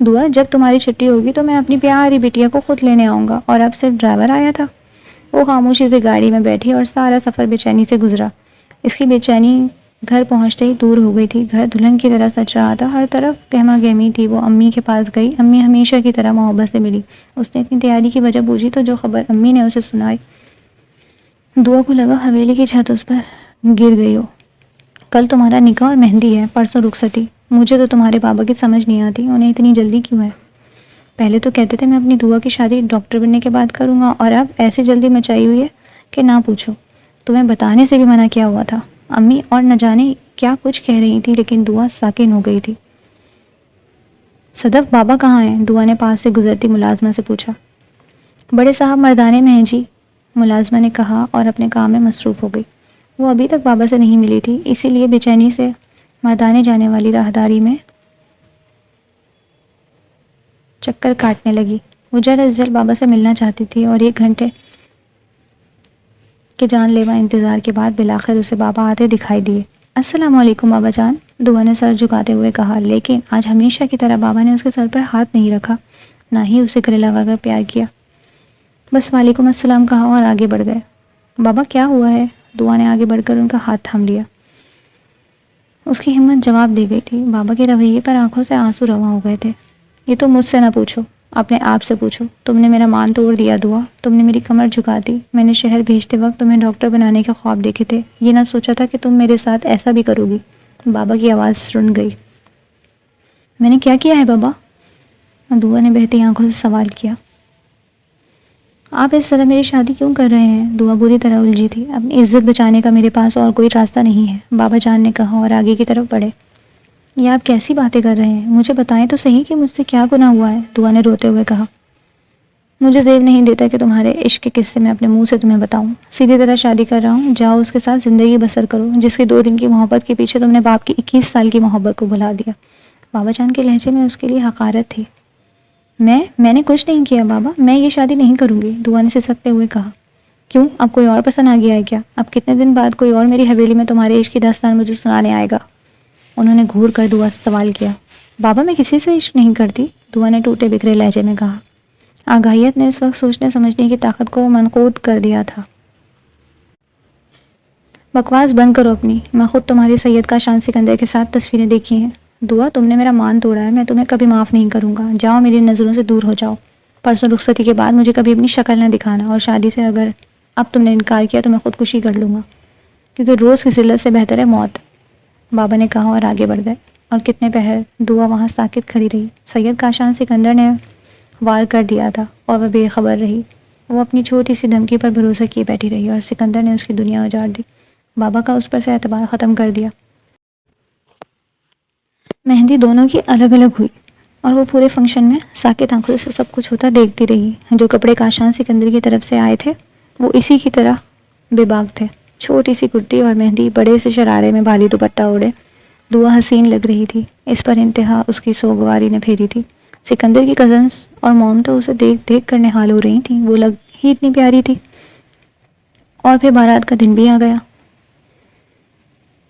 दुआ जब तुम्हारी छुट्टी होगी तो मैं अपनी प्यारी बिटिया को खुद लेने आऊँगा। और अब सिर्फ ड्राइवर आया था। वो खामोशी से गाड़ी में बैठी और सारा सफ़र बेचैनी से गुजरा। इसकी बेचैनी घर पहुंचते ही दूर हो गई थी। घर दुल्हन की तरह सज रहा था, हर तरफ गहमा गहमी थी। वो अम्मी के पास गई। अम्मी हमेशा की तरह मोहब्बत से मिली। उसने इतनी तैयारी की वजह पूछी तो जो खबर अम्मी ने उसे सुनाई, दुआ को लगा हवेली की छत उस पर गिर गई हो। कल तुम्हारा निकाह और मेहंदी है, परसों रुखसती। मुझे तो तुम्हारे बाबा की समझ नहीं आती, उन्हें इतनी जल्दी क्यों है? पहले तो कहते थे मैं अपनी दुआ की शादी डॉक्टर बनने के बाद करूँगा, और अब ऐसी जल्दी मचाई हुई है कि ना पूछो। तुम्हें बताने से भी मना किया हुआ था। अम्मी और न जाने क्या कुछ कह रही थी, लेकिन दुआ साकिन हो गई थी। सदफ बाबा कहाँ हैं? दुआ ने पास से गुजरती मुलाजमा से पूछा। बड़े साहब मर्दाने में हैं जी, मुलाजमा ने कहा और अपने काम में मसरूफ़ हो गई। वो अभी तक बाबा से नहीं मिली थी, इसीलिए बेचैनी से मर्दाने जाने वाली राहदारी में चक्कर काटने लगी। वो जल्द अज जल्द बाबा से मिलना चाहती थी और 1 घंटे के जानलेवा इंतज़ार के बाद बिलाखिर उसे बाबा आते दिखाई दिए। अस्सलाम वालेकुम बाबा जान, दुआ ने सर झुकाते हुए कहा, लेकिन आज हमेशा की तरह बाबा ने उसके सर पर हाथ नहीं रखा, ना ही उसे गले लगाकर प्यार किया। बस वालेकुम अस्सलाम कहा और आगे बढ़ गए। बाबा क्या हुआ है? दुआ ने आगे बढ़कर उनका हाथ थाम लिया। उसकी हिम्मत जवाब दे गई थी। बाबा के रवैये पर आंखों से आंसू रवा हो गए थे। ये तो मुझसे ना पूछो, अपने आप से पूछो, तुमने मेरा मान तोड़ दिया दुआ, तुमने मेरी कमर झुका दी। मैंने शहर भेजते वक्त तुम्हें डॉक्टर बनाने के ख्वाब देखे थे, ये ना सोचा था कि तुम मेरे साथ ऐसा भी करोगी। बाबा की आवाज़ सुन गई। मैंने क्या किया है बाबा? दुआ ने बहती आंखों से सवाल किया। आप इस तरह मेरी शादी क्यों कर रहे हैं? दुआ बुरी तरह उलझी थी। अपनी इज्जत बचाने का मेरे पास और कोई रास्ता नहीं है, बाबा जान ने कहा और आगे की तरफ बढ़े। ये आप कैसी बातें कर रहे हैं? मुझे बताएं तो सही कि मुझसे क्या गुनाह हुआ है? दुआ ने रोते हुए कहा। मुझे ज़ेब नहीं देता कि तुम्हारे इश्क के किस्से मैं अपने मुंह से तुम्हें बताऊं। सीधी तरह शादी कर रहा हूँ, जाओ उसके साथ ज़िंदगी बसर करो, जिसकी 2 दिन की मोहब्बत के पीछे तुमने बाप की 21 साल की मोहब्बत को भुला दिया। बाबा जान के लहजे में उसके लिए हकारत थी। मैंने कुछ नहीं किया बाबा, मैं ये शादी नहीं करूँगी, दुआ ने सिसकते हुए कहा। क्यों, अब कोई और पसंद आ गया है क्या? अब कितने दिन बाद कोई और मेरी हवेली में तुम्हारे इश्क की दास्तान मुझे सुनाने आएगा? उन्होंने घूर कर दुआ से सवाल किया। बाबा मैं किसी से इश्क नहीं करती, दुआ ने टूटे बिखरे लहजे में कहा। आगाहियत ने इस वक्त सोचने समझने की ताकत को मनकूद कर दिया था। बकवास बंद करो अपनी, मैं खुद तुम्हारी सैयद का शान सिकंदर के साथ तस्वीरें देखी हैं। दुआ तुमने मेरा मान तोड़ा है, मैं तुम्हें कभी माफ़ नहीं करूँगा, जाओ मेरी नज़रों से दूर हो जाओ। परसों रुखसती के बाद मुझे कभी अपनी शक्ल न दिखाना, और शादी से अगर अब तुमने इनकार किया तो मैं खुदकुशी कर लूँगा, क्योंकि रोज़ की जिल्लत से बेहतर है मौत, बाबा ने कहा और आगे बढ़ गए। और कितने पहर दुआ वहाँ साकित खड़ी रही। सैयद काशान सिकंदर ने वार कर दिया था और वह बेखबर रही। वो अपनी छोटी सी धमकी पर भरोसा किए बैठी रही और सिकंदर ने उसकी दुनिया उजाड़ दी। बाबा का उस पर से एतबार ख़त्म कर दिया। मेहंदी दोनों की अलग अलग हुई और वो पूरे फंक्शन में साकित आंखों से सब कुछ होता देखती रही। जो कपड़े काशान सिकंदर की तरफ से आए थे वो इसी की तरह बेबाक थे। छोटी सी कुर्ती और मेहंदी, बड़े से शरारे में भारी दुपट्टा ओढ़े दुआ हसीन लग रही थी। इस पर इंतहा उसकी सोगवारी ने फेरी थी। सिकंदर की कज़न्स और मॉम तो उसे देख देख कर निहाल हो रही थी, वो लग ही इतनी प्यारी थी। और फिर बारात का दिन भी आ गया।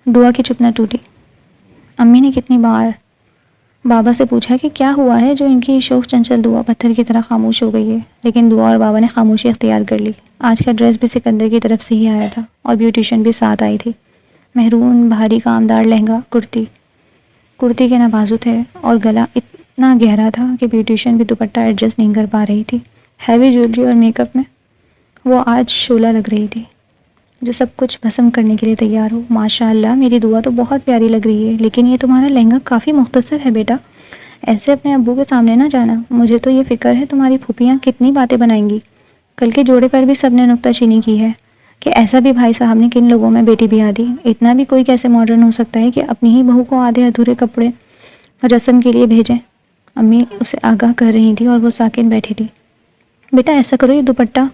दुआ की चुप न टूटी। अम्मी ने कितनी बार बाबा से पूछा कि क्या हुआ है जो इनकी शोक चंचल दुआ पत्थर की तरह खामोश हो गई है, लेकिन दुआ और बाबा ने खामोशी अख्तियार कर ली। आज का ड्रेस भी सिकंदर की तरफ से ही आया था और ब्यूटिशियन भी साथ आई थी। महरून भारी कामदार लहंगा, कुर्ती के नाबाजू थे और गला इतना गहरा था कि ब्यूटिशियन भी दुपट्टा एडजस्ट नहीं कर पा रही थी। हैवी ज्वेलरी और मेकअप में वो आज शोला लग रही थी, जो सब कुछ भस्म करने के लिए तैयार हो। माशाअल्लाह मेरी दुआ तो बहुत प्यारी लग रही है, लेकिन ये तुम्हारा लहंगा काफ़ी मुख्तसर है बेटा, ऐसे अपने अब्बू के सामने ना जाना। मुझे तो ये फ़िक्र है तुम्हारी फूफियाँ कितनी बातें बनाएंगी। कल के जोड़े पर भी सब ने नुक्ताचीनी की है कि ऐसा भी भाई साहब ने किन लोगों में बेटी ब्याह दी। इतना भी कोई कैसे मॉडर्न हो सकता है कि अपनी ही बहू को आधे अधूरे कपड़े रस्म के लिए भेजें। अम्मी उसे आगाह कर रही थी और वो साकिन बैठी थी। बेटा ऐसा करो, ये दुपट्टा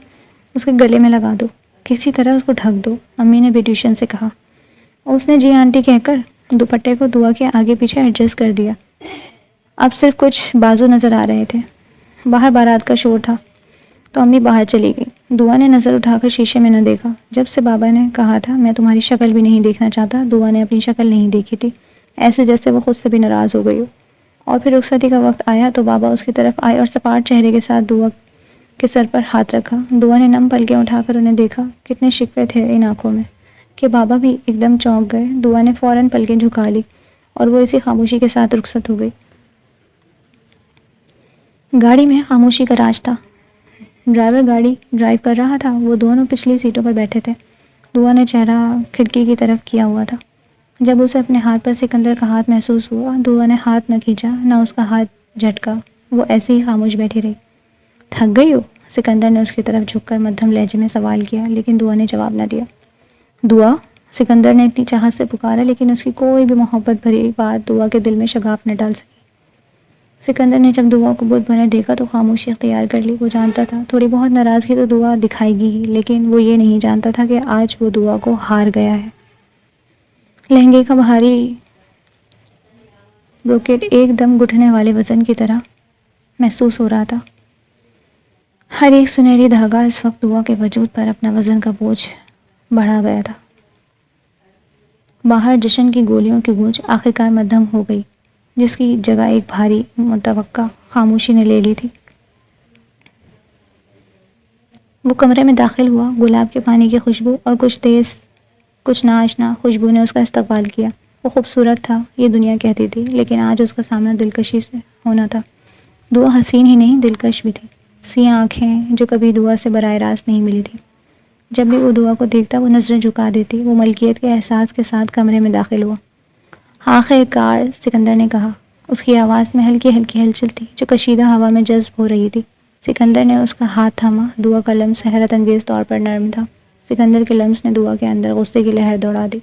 उसके गले में लगा दो, किसी तरह उसको ढक दो, अम्मी ने ब्यूटिशियन से कहा। उसने जी आंटी कहकर दुपट्टे को दुआ के आगे पीछे एडजस्ट कर दिया। अब सिर्फ कुछ बाजू नज़र आ रहे थे। बाहर बारात का शोर था तो अम्मी बाहर चली गई। दुआ ने नज़र उठाकर शीशे में न देखा। जब से बाबा ने कहा था मैं तुम्हारी शक्ल भी नहीं देखना चाहता, दुआ ने अपनी शक्ल नहीं देखी थी, ऐसे जैसे वो खुद से भी नाराज़ हो गई हो। और फिर रुखसती का वक्त आया तो बाबा उसकी तरफ आए और सपाट चेहरे के साथ दुआ के सर पर हाथ रखा। दुआ ने नम पलकें उठाकर उन्हें देखा। कितने शिकवे थे इन आंखों में कि बाबा भी एकदम चौंक गए। दुआ ने फ़ौरन पलकें झुका ली और वो इसी खामोशी के साथ रुखसत हो गई। गाड़ी में खामोशी का राज था। ड्राइवर गाड़ी ड्राइव कर रहा था, वो दोनों पिछली सीटों पर बैठे थे। दुआ ने चेहरा खिड़की की तरफ किया हुआ था। जब उसे अपने हाथ पर सिकंदर का हाथ महसूस हुआ, दुआ ने हाथ न खींचा न उसका हाथ झटका, वो ऐसे ही खामोश बैठी रही। थक गई हो? सिकंदर ने उसकी तरफ झुककर मध्यम लहजे में सवाल किया, लेकिन दुआ ने जवाब न दिया। दुआ, सिकंदर ने इतनी चाहत से पुकारा, लेकिन उसकी कोई भी मोहब्बत भरी बात दुआ के दिल में शगाफ न डाल सकी। सिकंदर ने जब दुआ को बुत बने देखा तो खामोशी अख्तियार कर ली। वो जानता था थोड़ी बहुत नाराज़गी तो दुआ दिखाएगी ही, लेकिन वो ये नहीं जानता था कि आज वो दुआ को हार गया है। लहंगे का भारी ब्रोकेट एकदम घुटने वाले वज़न की तरह महसूस हो रहा था। हर एक सुनहरी धागा इस वक्त दुआ के वजूद पर अपना वज़न का बोझ बढ़ा गया था। बाहर जश्न की गोलियों की गूंज आखिरकार मध्यम हो गई, जिसकी जगह एक भारी मुतवक्का खामोशी ने ले ली थी। वो कमरे में दाखिल हुआ। गुलाब के पानी की खुशबू और कुछ तेज़ कुछ नाशना खुशबू ने उसका इस्तकबाल किया। वो खूबसूरत था, ये दुनिया कहती थी, लेकिन आज उसका सामना दिलकशी से होना था। दुआ हसीन ही नहीं दिलकश भी थी। सियाह आँखें जो कभी दुआ से बराह रास्त नहीं मिली थी। जब भी वो दुआ को देखता वो नज़रें झुका देती। वो मलकियत के एहसास के साथ कमरे में दाखिल हुआ। आखिरकार सिकंदर ने कहा। उसकी आवाज़ में हल्की हल्की हलचल थी जो कशीदा हवा में जज्ब हो रही थी। सिकंदर ने उसका हाथ थामा। दुआ का लम्स हैरत अंगेज़ तौर पर नरम था। सिकंदर के लम्स ने दुआ के अंदर गुस्से की लहर दौड़ा दी।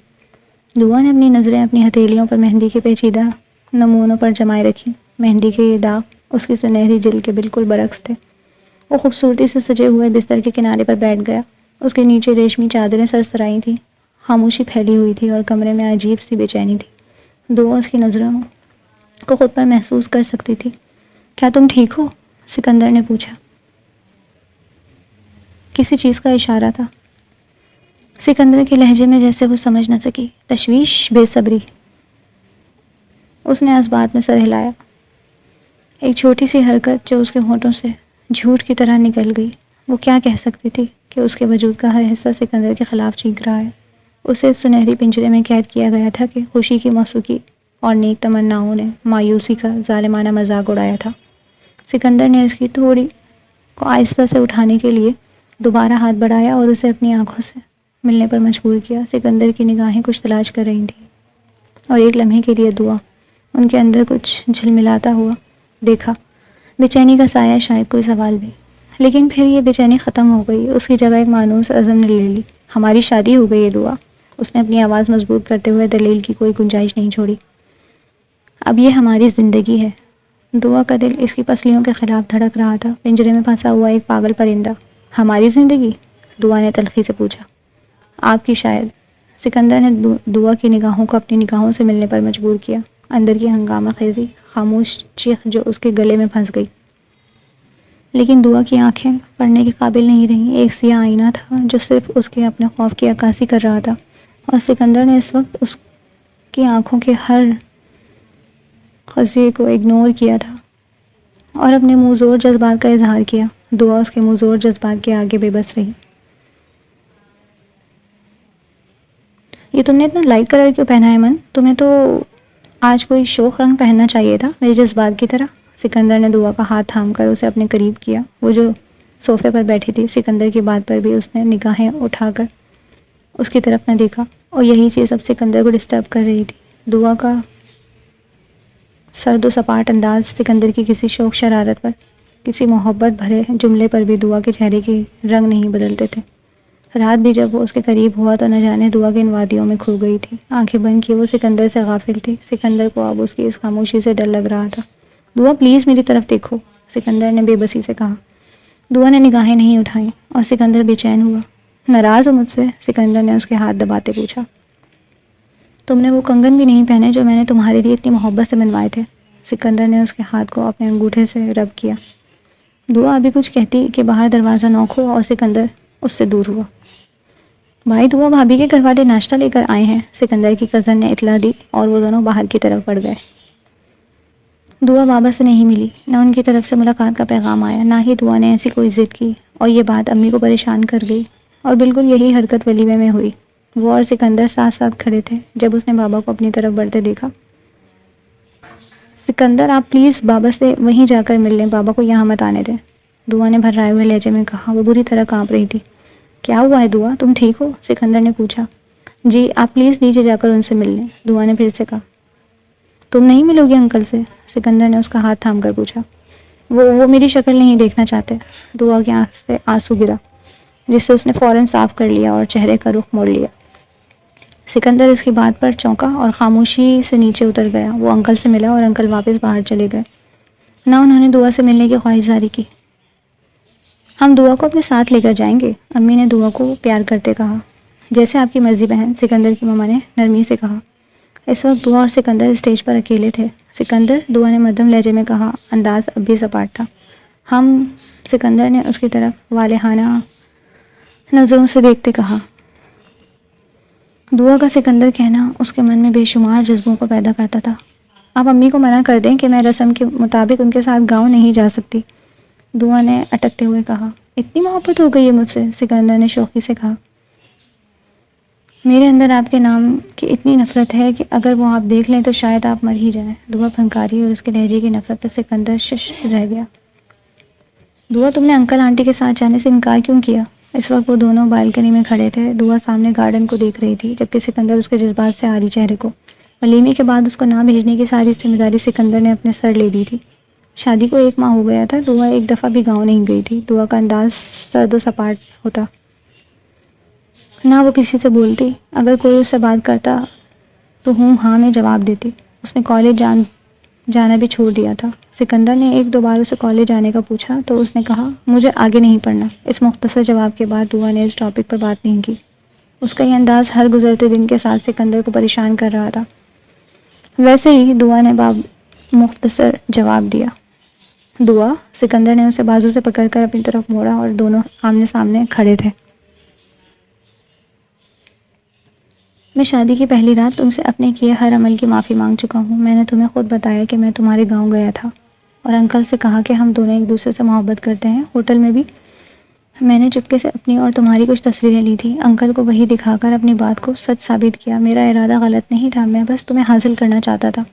दुआ ने अपनी नज़रें अपनी हथेलियों पर मेहंदी के पेचीदा नमूनों पर जमाए रखी। मेहंदी के ये दाग उसकी सुनहरी जिल्द के बिल्कुल बरक्स थे। वो खूबसूरती से सजे हुए बिस्तर के किनारे पर बैठ गया। उसके नीचे रेशमी चादरें सरसराई थीं। खामोशी फैली हुई थी और कमरे में अजीब सी बेचैनी थी। दुआ उसकी नज़रों को खुद पर महसूस कर सकती थी। क्या तुम ठीक हो? सिकंदर ने पूछा। किसी चीज़ का इशारा था। सिकंदर के लहजे में जैसे वो समझ न सकी। तशवीश, बेसब्री। उसने इस बात में सर हिलाया। एक छोटी सी हरकत जो उसके होंठों से झूठ की तरह निकल गई। वो क्या कह सकती थी कि उसके वजूद का हर हिस्सा सिकंदर के ख़िलाफ़ चीख रहा है। उसे इस सुनहरी पिंजरे में कैद किया गया था कि खुशी की मौसीकी और नेक तमन्नाओं ने मायूसी का जालिमाना मजाक उड़ाया था। सिकंदर ने इसकी थोड़ी को आहिस्ता से उठाने के लिए दोबारा हाथ बढ़ाया और उसे अपनी आंखों से मिलने पर मजबूर किया। सिकंदर की निगाहें कुछ तलाश कर रही थीं और एक लम्हे के लिए दुआ उनके अंदर कुछ झिलमिलाता हुआ देखा। बेचैनी का साया, शायद कोई सवाल भी। लेकिन फिर ये बेचैनी ख़त्म हो गई। उसकी जगह एक मानूस अज़म ने ले ली। हमारी शादी हो गई है दुआ। उसने अपनी आवाज़ मजबूत करते हुए दलील की कोई गुंजाइश नहीं छोड़ी। अब ये हमारी ज़िंदगी है। दुआ का दिल इसकी पसलियों के ख़िलाफ़ धड़क रहा था। पिंजरे में फंसा हुआ एक पागल परिंदा। हमारी ज़िंदगी? दुआ ने तल्खी से पूछा। आपकी शायद। सिकंदर ने दुआ की निगाहों को अपनी निगाहों से मिलने पर मजबूर किया। अंदर की हंगामा खेज़ी खामोश चीख जो उसके गले में फंस गई। लेकिन दुआ की आंखें पढ़ने के काबिल नहीं रहीं। एक सियाह आईना था जो सिर्फ उसके अपने खौफ की अक्कासी कर रहा था और सिकंदर ने इस वक्त उसकी आंखों के हर खज़े को इग्नोर किया था और अपने मुँहज़ोर जज्बात का इजहार किया। दुआ उसके मुँहज़ोर जज्बात के आगे बेबस रही। ये तुमने इतना लाइट कलर क्यों पहना है मन? तुम्हें तो आज कोई शोख रंग पहनना चाहिए था मेरे जज्बात की तरह। सिकंदर ने दुआ का हाथ थामकर उसे अपने करीब किया। वो जो सोफ़े पर बैठी थी, सिकंदर की बात पर भी उसने निगाहें उठाकर उसकी तरफ न देखा और यही चीज़ अब सिकंदर को डिस्टर्ब कर रही थी। दुआ का सर्द सपाट अंदाज सिकंदर की किसी शौक शरारत पर, किसी मोहब्बत भरे जुमले पर भी दुआ के चेहरे की रंग नहीं बदलते थे। रात भी जब वो उसके करीब हुआ तो न जाने दुआ के इन वादियों में खो गई थी। आंखें बंद किए वो सिकंदर से गाफिल थी। सिकंदर को अब उसकी इस खामोशी से डर लग रहा था। दुआ प्लीज़ मेरी तरफ देखो, सिकंदर ने बेबसी से कहा। दुआ ने निगाहें नहीं उठाईं और सिकंदर बेचैन हुआ। नाराज़ हो मुझसे? सिकंदर ने उसके हाथ दबाते पूछा। तुमने वो कंगन भी नहीं पहने जो मैंने तुम्हारे लिए इतनी मोहब्बत से बनवाए थे। सिकंदर ने उसके हाथ को अपने अंगूठे से रब किया। दुआ अभी कुछ कहती कि बाहर दरवाज़ा नॉक हुआ और सिकंदर उससे दूर हुआ। भाई दुआ, भाभी के घर वाले नाश्ता लेकर आए हैं, सिकंदर की कज़न ने इतला दी और वो दोनों बाहर की तरफ बढ़ गए। दुआ बाबा से नहीं मिली, ना उनकी तरफ से मुलाकात का पैगाम आया, ना ही दुआ ने ऐसी कोई ज़िद की और ये बात अम्मी को परेशान कर गई। और बिल्कुल यही हरकत वलीमे में हुई। वो और सिकंदर साथ साथ खड़े थे जब उसने बाबा को अपनी तरफ बढ़ते देखा। सिकंदर, आप प्लीज़ बाबा से वहीं जाकर मिल लें, बाबा को यहाँ मत आने दें, दुआ ने भर्राए हुए लहजे में कहा। वो बुरी तरह काँप रही थी। क्या हुआ है दुआ, तुम ठीक हो? सिकंदर ने पूछा। जी, आप प्लीज़ नीचे जाकर उनसे मिल लें, दुआ ने फिर से कहा। तुम नहीं मिलोगी अंकल से? सिकंदर ने उसका हाथ थाम कर पूछा। वो मेरी शक्ल नहीं देखना चाहते। दुआ की आँख से आंसू गिरा जिससे उसने फ़ौरन साफ कर लिया और चेहरे का रुख मोड़ लिया। सिकंदर इसकी बात पर चौंका और ख़ामोशी से नीचे उतर गया। वो अंकल से मिला और अंकल वापस बाहर चले गए। ना उन्होंने दुआ से मिलने की ख्वाहिश जारी की। हम दुआ को अपने साथ लेकर जाएंगे, अम्मी ने दुआ को प्यार करते कहा। जैसे आपकी मर्ज़ी बहन, सिकंदर की मम्मा ने नरमी से कहा। इस वक्त दुआ और सिकंदर स्टेज पर अकेले थे। सिकंदर, दुआ ने मध्यम लहजे में कहा, अंदाज अब भी सपाट था। हम, सिकंदर ने उसकी तरफ वालेहाना नज़रों से देखते कहा। दुआ का सिकंदर कहना उसके मन में बेशुमार जज्बों को पैदा करता था। आप अम्मी को मना कर दें कि मैं रस्म के मुताबिक उनके साथ गाँव नहीं जा सकती, दुआ ने अटकते हुए कहा। इतनी मोहब्बत हो गई है मुझसे, सिकंदर ने शौक़ी से कहा। मेरे अंदर आपके नाम की इतनी नफ़रत है कि अगर वो आप देख लें तो शायद आप मर ही जाएं। दुआ फनकारी और उसके लहजे की नफ़रत पर सिकंदर शश रह गया। दुआ, तुमने अंकल आंटी के साथ जाने से इनकार क्यों किया? इस वक्त वो दोनों बालकनी में खड़े थे। दुआ सामने गार्डन को देख रही थी, जबकि सिकंदर उसके जज्बात से आ रही चेहरे को। वलीमे के बाद उसको ना भेजने की सारी जिम्मेदारी सिकंदर ने अपने सर ले ली थी। शादी को 1 माह हो गया था। दुआ एक दफ़ा भी गाँव नहीं गई थी। दुआ का अंदाज सर्दो सपाट होता, ना वो किसी से बोलती। अगर कोई उससे बात करता तो हाँ में जवाब देती। उसने कॉलेज जाना भी छोड़ दिया था। सिकंदर ने 1-2 बार उसे कॉलेज जाने का पूछा तो उसने कहा, मुझे आगे नहीं पढ़ना। इस मुख्तसर जवाब के बाद दुआ ने इस टॉपिक पर बात नहीं की। उसका ये अंदाज़ हर गुजरते दिन के साथ सिकंदर को परेशान कर रहा था। वैसे ही दुआ ने मुख्तसर जवाब दिया। दुआ, सिकंदर ने उसे बाजू से पकड़कर अपनी तरफ मोड़ा और दोनों आमने सामने खड़े थे। मैं शादी की पहली रात तुमसे अपने किए हर अमल की माफ़ी मांग चुका हूँ। मैंने तुम्हें खुद बताया कि मैं तुम्हारे गांव गया था और अंकल से कहा कि हम दोनों एक दूसरे से मोहब्बत करते हैं। होटल में भी मैंने चुपके से अपनी और तुम्हारी कुछ तस्वीरें ली थी। अंकल को वही दिखाकर अपनी बात को सच साबित किया। मेरा इरादा गलत नहीं था, मैं बस तुम्हें हासिल करना चाहता था।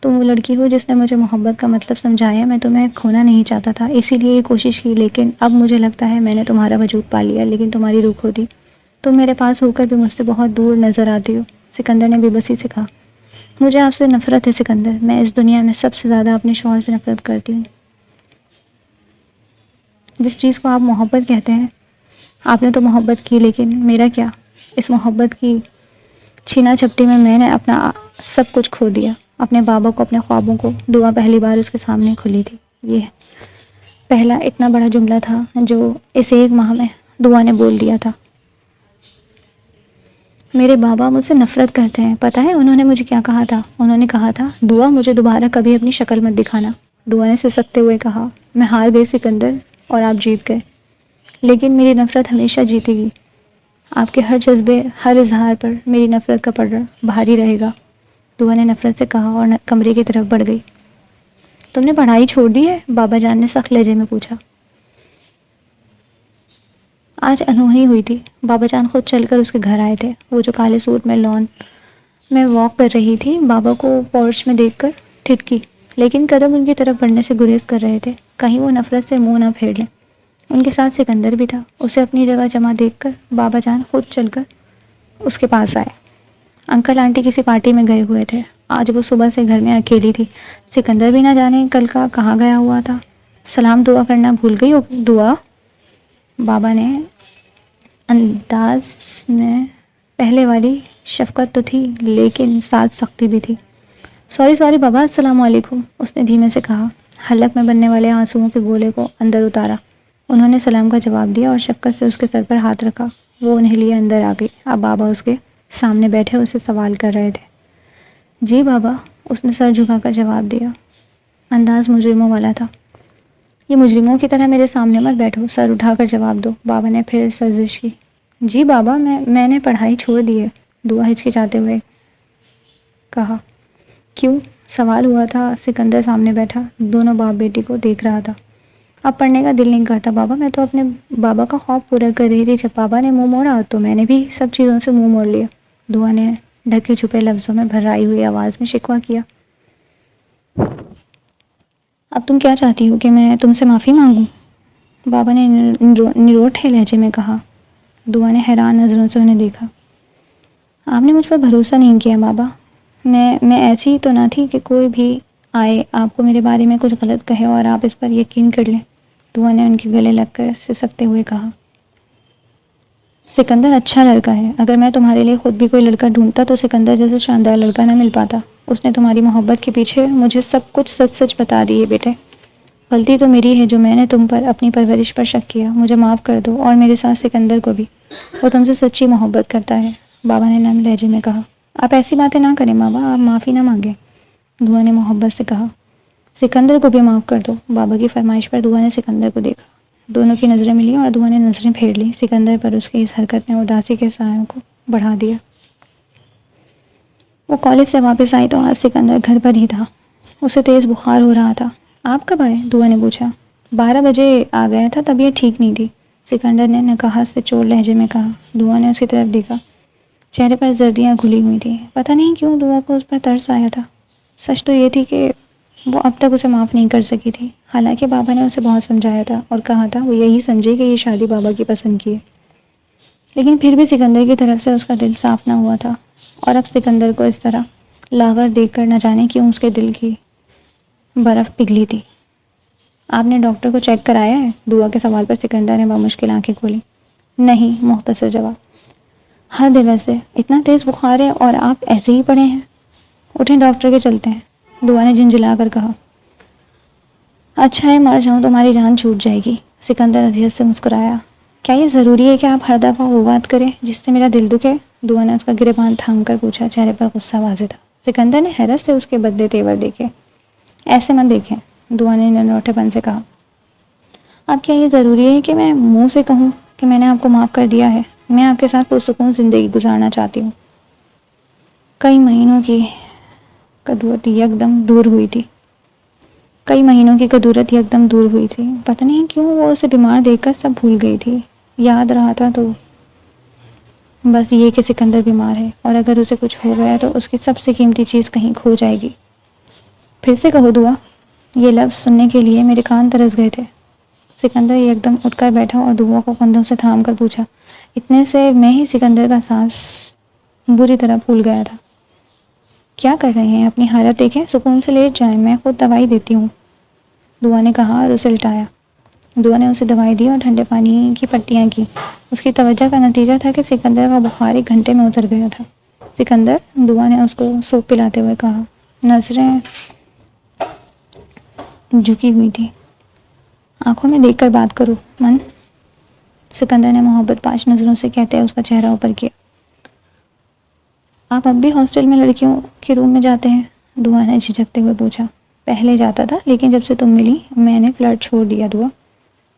तुम वो लड़की हो जिसने मुझे मोहब्बत का मतलब समझाया। मैं तुम्हें खोना नहीं चाहता था, इसीलिए ये कोशिश की। लेकिन अब मुझे लगता है मैंने तुम्हारा वजूद पा लिया, लेकिन तुम्हारी रूह खो दी। तुम मेरे पास होकर भी मुझसे बहुत दूर नज़र आती हो। सिकंदर ने बेबसी से कहा, मुझे आपसे नफ़रत है सिकंदर। मैं इस दुनिया में सबसे ज़्यादा अपने शौहर से नफ़रत करती हूँ। जिस चीज़ को आप मोहब्बत कहते हैं, आपने तो मोहब्बत की, लेकिन मेरा क्या? इस मोहब्बत की छीना झपटी में मैंने अपना सब कुछ खो दिया, अपने बाबा को, अपने ख्वाबों को। दुआ पहली बार उसके सामने खुली थी। ये पहला इतना बड़ा जुमला था जो इस 1 माह में दुआ ने बोल दिया था। मेरे बाबा मुझसे नफ़रत करते हैं। पता है उन्होंने मुझे क्या कहा था? उन्होंने कहा था, दुआ मुझे दोबारा कभी अपनी शक्ल मत दिखाना। दुआ ने सिसकते हुए कहा, मैं हार गई सिकंदर और आप जीत गए, लेकिन मेरी नफ़रत हमेशा जीतेगी। आपके हर जज्बे, हर इजहार पर मेरी नफ़रत का पड़रा भारी रहेगा। दुआ ने नफ़रत से कहा और कमरे की तरफ बढ़ गई। तुमने पढ़ाई छोड़ दी है? बाबा जान ने सख्त लहजे में पूछा। आज अनहोनी हुई थी। बाबा जान खुद चलकर उसके घर आए थे। वो जो काले सूट में लॉन में वॉक कर रही थी, बाबा को पोर्च में देखकर ठिठकी, लेकिन कदम उनकी तरफ बढ़ने से गुरेज कर रहे थे, कहीं वो नफ़रत से मुंह ना फेर लें। उनके साथ सिकंदर भी था। उसे अपनी जगह जमा देखकर बाबा जान खुद चलकर उसके पास आए। अंकल आंटी किसी पार्टी में गए हुए थे। आज वो सुबह से घर में अकेली थी। सिकंदर भी ना जाने कल का कहाँ गया हुआ था। सलाम दुआ करना भूल गई हो दुआ? बाबा ने अंदाज में पहले वाली शफकत तो थी, लेकिन साथ सख्ती भी थी। सॉरी बाबा, अस्सलाम वालेकुम, उसने धीमे से कहा। हलक में बनने वाले आंसुओं के गोले को अंदर उतारा। उन्होंने सलाम का जवाब दिया और शफकत से उसके सर पर हाथ रखा। वो उन्हें लिए अंदर आ गई। अब बाबा उसके सामने बैठे उसे सवाल कर रहे थे। जी बाबा, उसने सर झुकाकर जवाब दिया। अंदाज मुजरिमों वाला था। ये मुजरिमों की तरह मेरे सामने मत बैठो, सर उठाकर जवाब दो। बाबा ने फिर सर्जिश की। जी बाबा, मैंने पढ़ाई छोड़ दी है, दुआ हिचकिचाते हुए कहा। क्यों? सवाल हुआ था। सिकंदर सामने बैठा दोनों बाप बेटी को देख रहा था। अब पढ़ने का दिल नहीं करता बाबा, मैं तो अपने बाबा का ख्वाब पूरा कर रही थी। जब बाबा ने मुंह मोड़ा तो मैंने भी सब चीज़ों से मुंह मोड़ लिया। दुआ ने ढके छुपे लफ्ज़ों में भर्राई हुई आवाज़ में शिकवा किया। अब तुम क्या चाहती हो कि मैं तुमसे माफ़ी मांगूं? बाबा ने निरोठे लहजे में कहा। दुआ ने हैरान नज़रों से उन्हें देखा। आपने मुझ पर भरोसा नहीं किया बाबा। मैं ऐसी तो ना थी कि कोई भी आए आपको मेरे बारे में कुछ गलत कहे और आप इस पर यकीन कर लें। दुआ ने उनके गले लगकर सिसकते हुए कहा। सिकंदर अच्छा लड़का है। अगर मैं तुम्हारे लिए खुद भी कोई लड़का ढूंढता तो सिकंदर जैसे शानदार लड़का ना मिल पाता। उसने तुम्हारी मोहब्बत के पीछे मुझे सब कुछ सच सच बता दिए बेटे। गलती तो मेरी है जो मैंने तुम पर अपनी परवरिश पर शक किया। मुझे माफ़ कर दो और मेरे साथ सिकंदर को भी। वो तुमसे सच्ची मोहब्बत करता है, बाबा ने नम लहजे में कहा। आप ऐसी बातें ना करें बाबा, आप माफ़ी ना मांगें, दुआ ने मोहब्बत से कहा। सिकंदर को भी माफ़ कर दो। बाबा की फरमाइश पर दुआ ने सिकंदर को देखा। दोनों की नज़रें मिली और दुआ ने नज़रें फेर ली। सिकंदर पर उसकी इस हरकत ने उदासी के सायों को बढ़ा दिया। वो कॉलेज से वापस आई तो आज सिकंदर घर पर ही था। उसे तेज़ बुखार हो रहा था। आप कब आए? दुआ ने पूछा। 12 बजे आ गया था, तबीयत ठीक नहीं थी, सिकंदर ने नकाहत से चोर लहजे में कहा। दुआ ने उसकी तरफ देखा। चेहरे पर जर्दियाँ घुली हुई थी। पता नहीं क्यों दुआ को उस पर तरस आया था। सच तो ये थी कि वो अब तक उसे माफ़ नहीं कर सकी थी। हालांकि बाबा ने उसे बहुत समझाया था और कहा था वो यही समझे कि ये शादी बाबा की पसंद की है, लेकिन फिर भी सिकंदर की तरफ से उसका दिल साफ ना हुआ था। और अब सिकंदर को इस तरह लागर देखकर न जाने क्यों उसके दिल की बर्फ़ पिघली थी। आपने डॉक्टर को चेक कराया है? दुआ के सवाल पर सिकंदर ने मुश्किल आंखें खोली। नहीं, मुख्तसर जवाब। हद है वैसे, इतना तेज़ बुखार है और आप ऐसे ही पड़े हैं। उठें, डॉक्टर के चलते हैं, दुआ ने झिंझिला कर कहा। अच्छा है मर जाऊं तो तुम्हारी जान छूट जाएगी, सिकंदर अजियत से मुस्कुराया। क्या ये ज़रूरी है कि आप हर दफ़ा वो बात करें जिससे मेरा दिल दुखे? दुआ ने उसका गिरेबान थाम कर पूछा। चेहरे पर गुस्सा वाज़ेह था। सिकंदर ने हैरत से उसके बदले तेवर देखे। ऐसे मत देखें, दुआ ने नन्होठेपन से कहा। अब क्या ये ज़रूरी है कि मैं मुंह से कहूँ कि मैंने आपको माफ़ कर दिया है? मैं आपके साथ पुरसुकून ज़िंदगी गुजारना चाहती हूँ। कई महीनों की कदूरत यकदम दूर हुई थी। पता नहीं क्यों वो उसे बीमार देखकर सब भूल गई थी। याद रहा था तो बस ये कि सिकंदर बीमार है और अगर उसे कुछ हो गया तो उसकी सबसे कीमती चीज़ कहीं खो जाएगी। फिर से कहो दुआ, ये लफ्ज़ सुनने के लिए मेरे कान तरस गए थे। सिकंदर एकदम उठकर बैठा और दुआ को कंधों से थाम कर पूछा। इतने से मैं ही सिकंदर का सांस बुरी तरह भूल गया था। क्या कर रहे हैं? अपनी हालत देखें, सुकून से लेट जाएं, मैं खुद दवाई देती हूँ, दुआ ने कहा और उसे लिटाया। दुआ ने उसे दवाई दी और ठंडे पानी की पट्टियाँ की। उसकी तवज्जो का नतीजा था कि सिकंदर का बुखार 1 घंटे में उतर गया था। सिकंदर, दुआ ने उसको सूप पिलाते हुए कहा। नजरें झुकी हुई थी। आंखों में देखकर बात करो मन, सिकंदर ने मोहब्बत पाश नज़रों से कहते उसका चेहरा ऊपर किया। आप अब भी हॉस्टल में लड़कियों के रूम में जाते हैं? दुआ ने झिझकते हुए पूछा। पहले जाता था, लेकिन जब से तुम मिली मैंने फ्लर्ट छोड़ दिया। दुआ,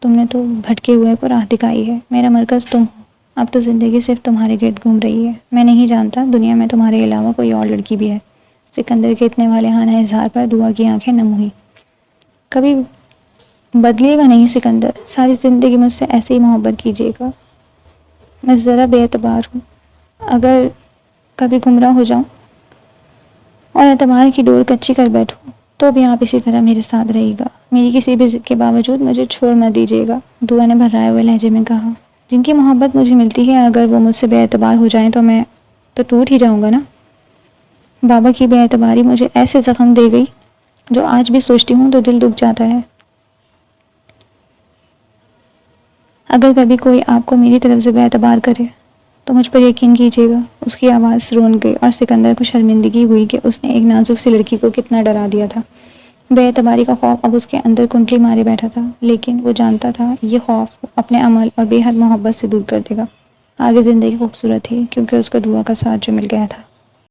तुमने तो भटके हुए को राह दिखाई है। मेरा मरकज़ तुम हो। अब तो ज़िंदगी सिर्फ तुम्हारे गिर्द घूम रही है। मैं नहीं जानता दुनिया में तुम्हारे अलावा कोई और लड़की भी है। सिकंदर के इतने वालेहाना इज़हार पर दुआ की आंखें नम हुई। कभी बदलिएगा नहीं सिकंदर, सारी ज़िंदगी मुझसे ऐसे ही मोहब्बत कीजिएगा। मैं ज़रा बेएतबार हूँ, अगर कभी गुमराह हो जाऊँ और एतबार की डोर कच्ची कर बैठूँ तो भी आप इसी तरह मेरे साथ रहिएगा। मेरी किसी भी ज़िद के बावजूद मुझे छोड़ मत दीजिएगा, दुआ ने भर्राए हुए लहजे में कहा। जिनकी मोहब्बत मुझे मिलती है, अगर वो मुझसे बेएतबार हो जाएं तो मैं तो टूट ही जाऊँगा ना। बाबा की बेएतबारी मुझे ऐसे ज़ख्म दे गई जो आज भी सोचती हूँ तो दिल दुख जाता है। अगर कभी कोई आपको मेरी तरफ से बेएतबार करे तो मुझ पर यकीन कीजिएगा। उसकी आवाज़ रोन गई और सिकंदर को शर्मिंदगी हुई कि उसने एक नाजुक सी लड़की को कितना डरा दिया था। बेएतबारी का खौफ अब उसके अंदर कुंडली मारे बैठा था, लेकिन वो जानता था ये खौफ अपने अमल और बेहद मोहब्बत से दूर कर देगा। आगे ज़िंदगी खूबसूरत थी क्योंकि उसको दुआ का साथ जो मिल गया था।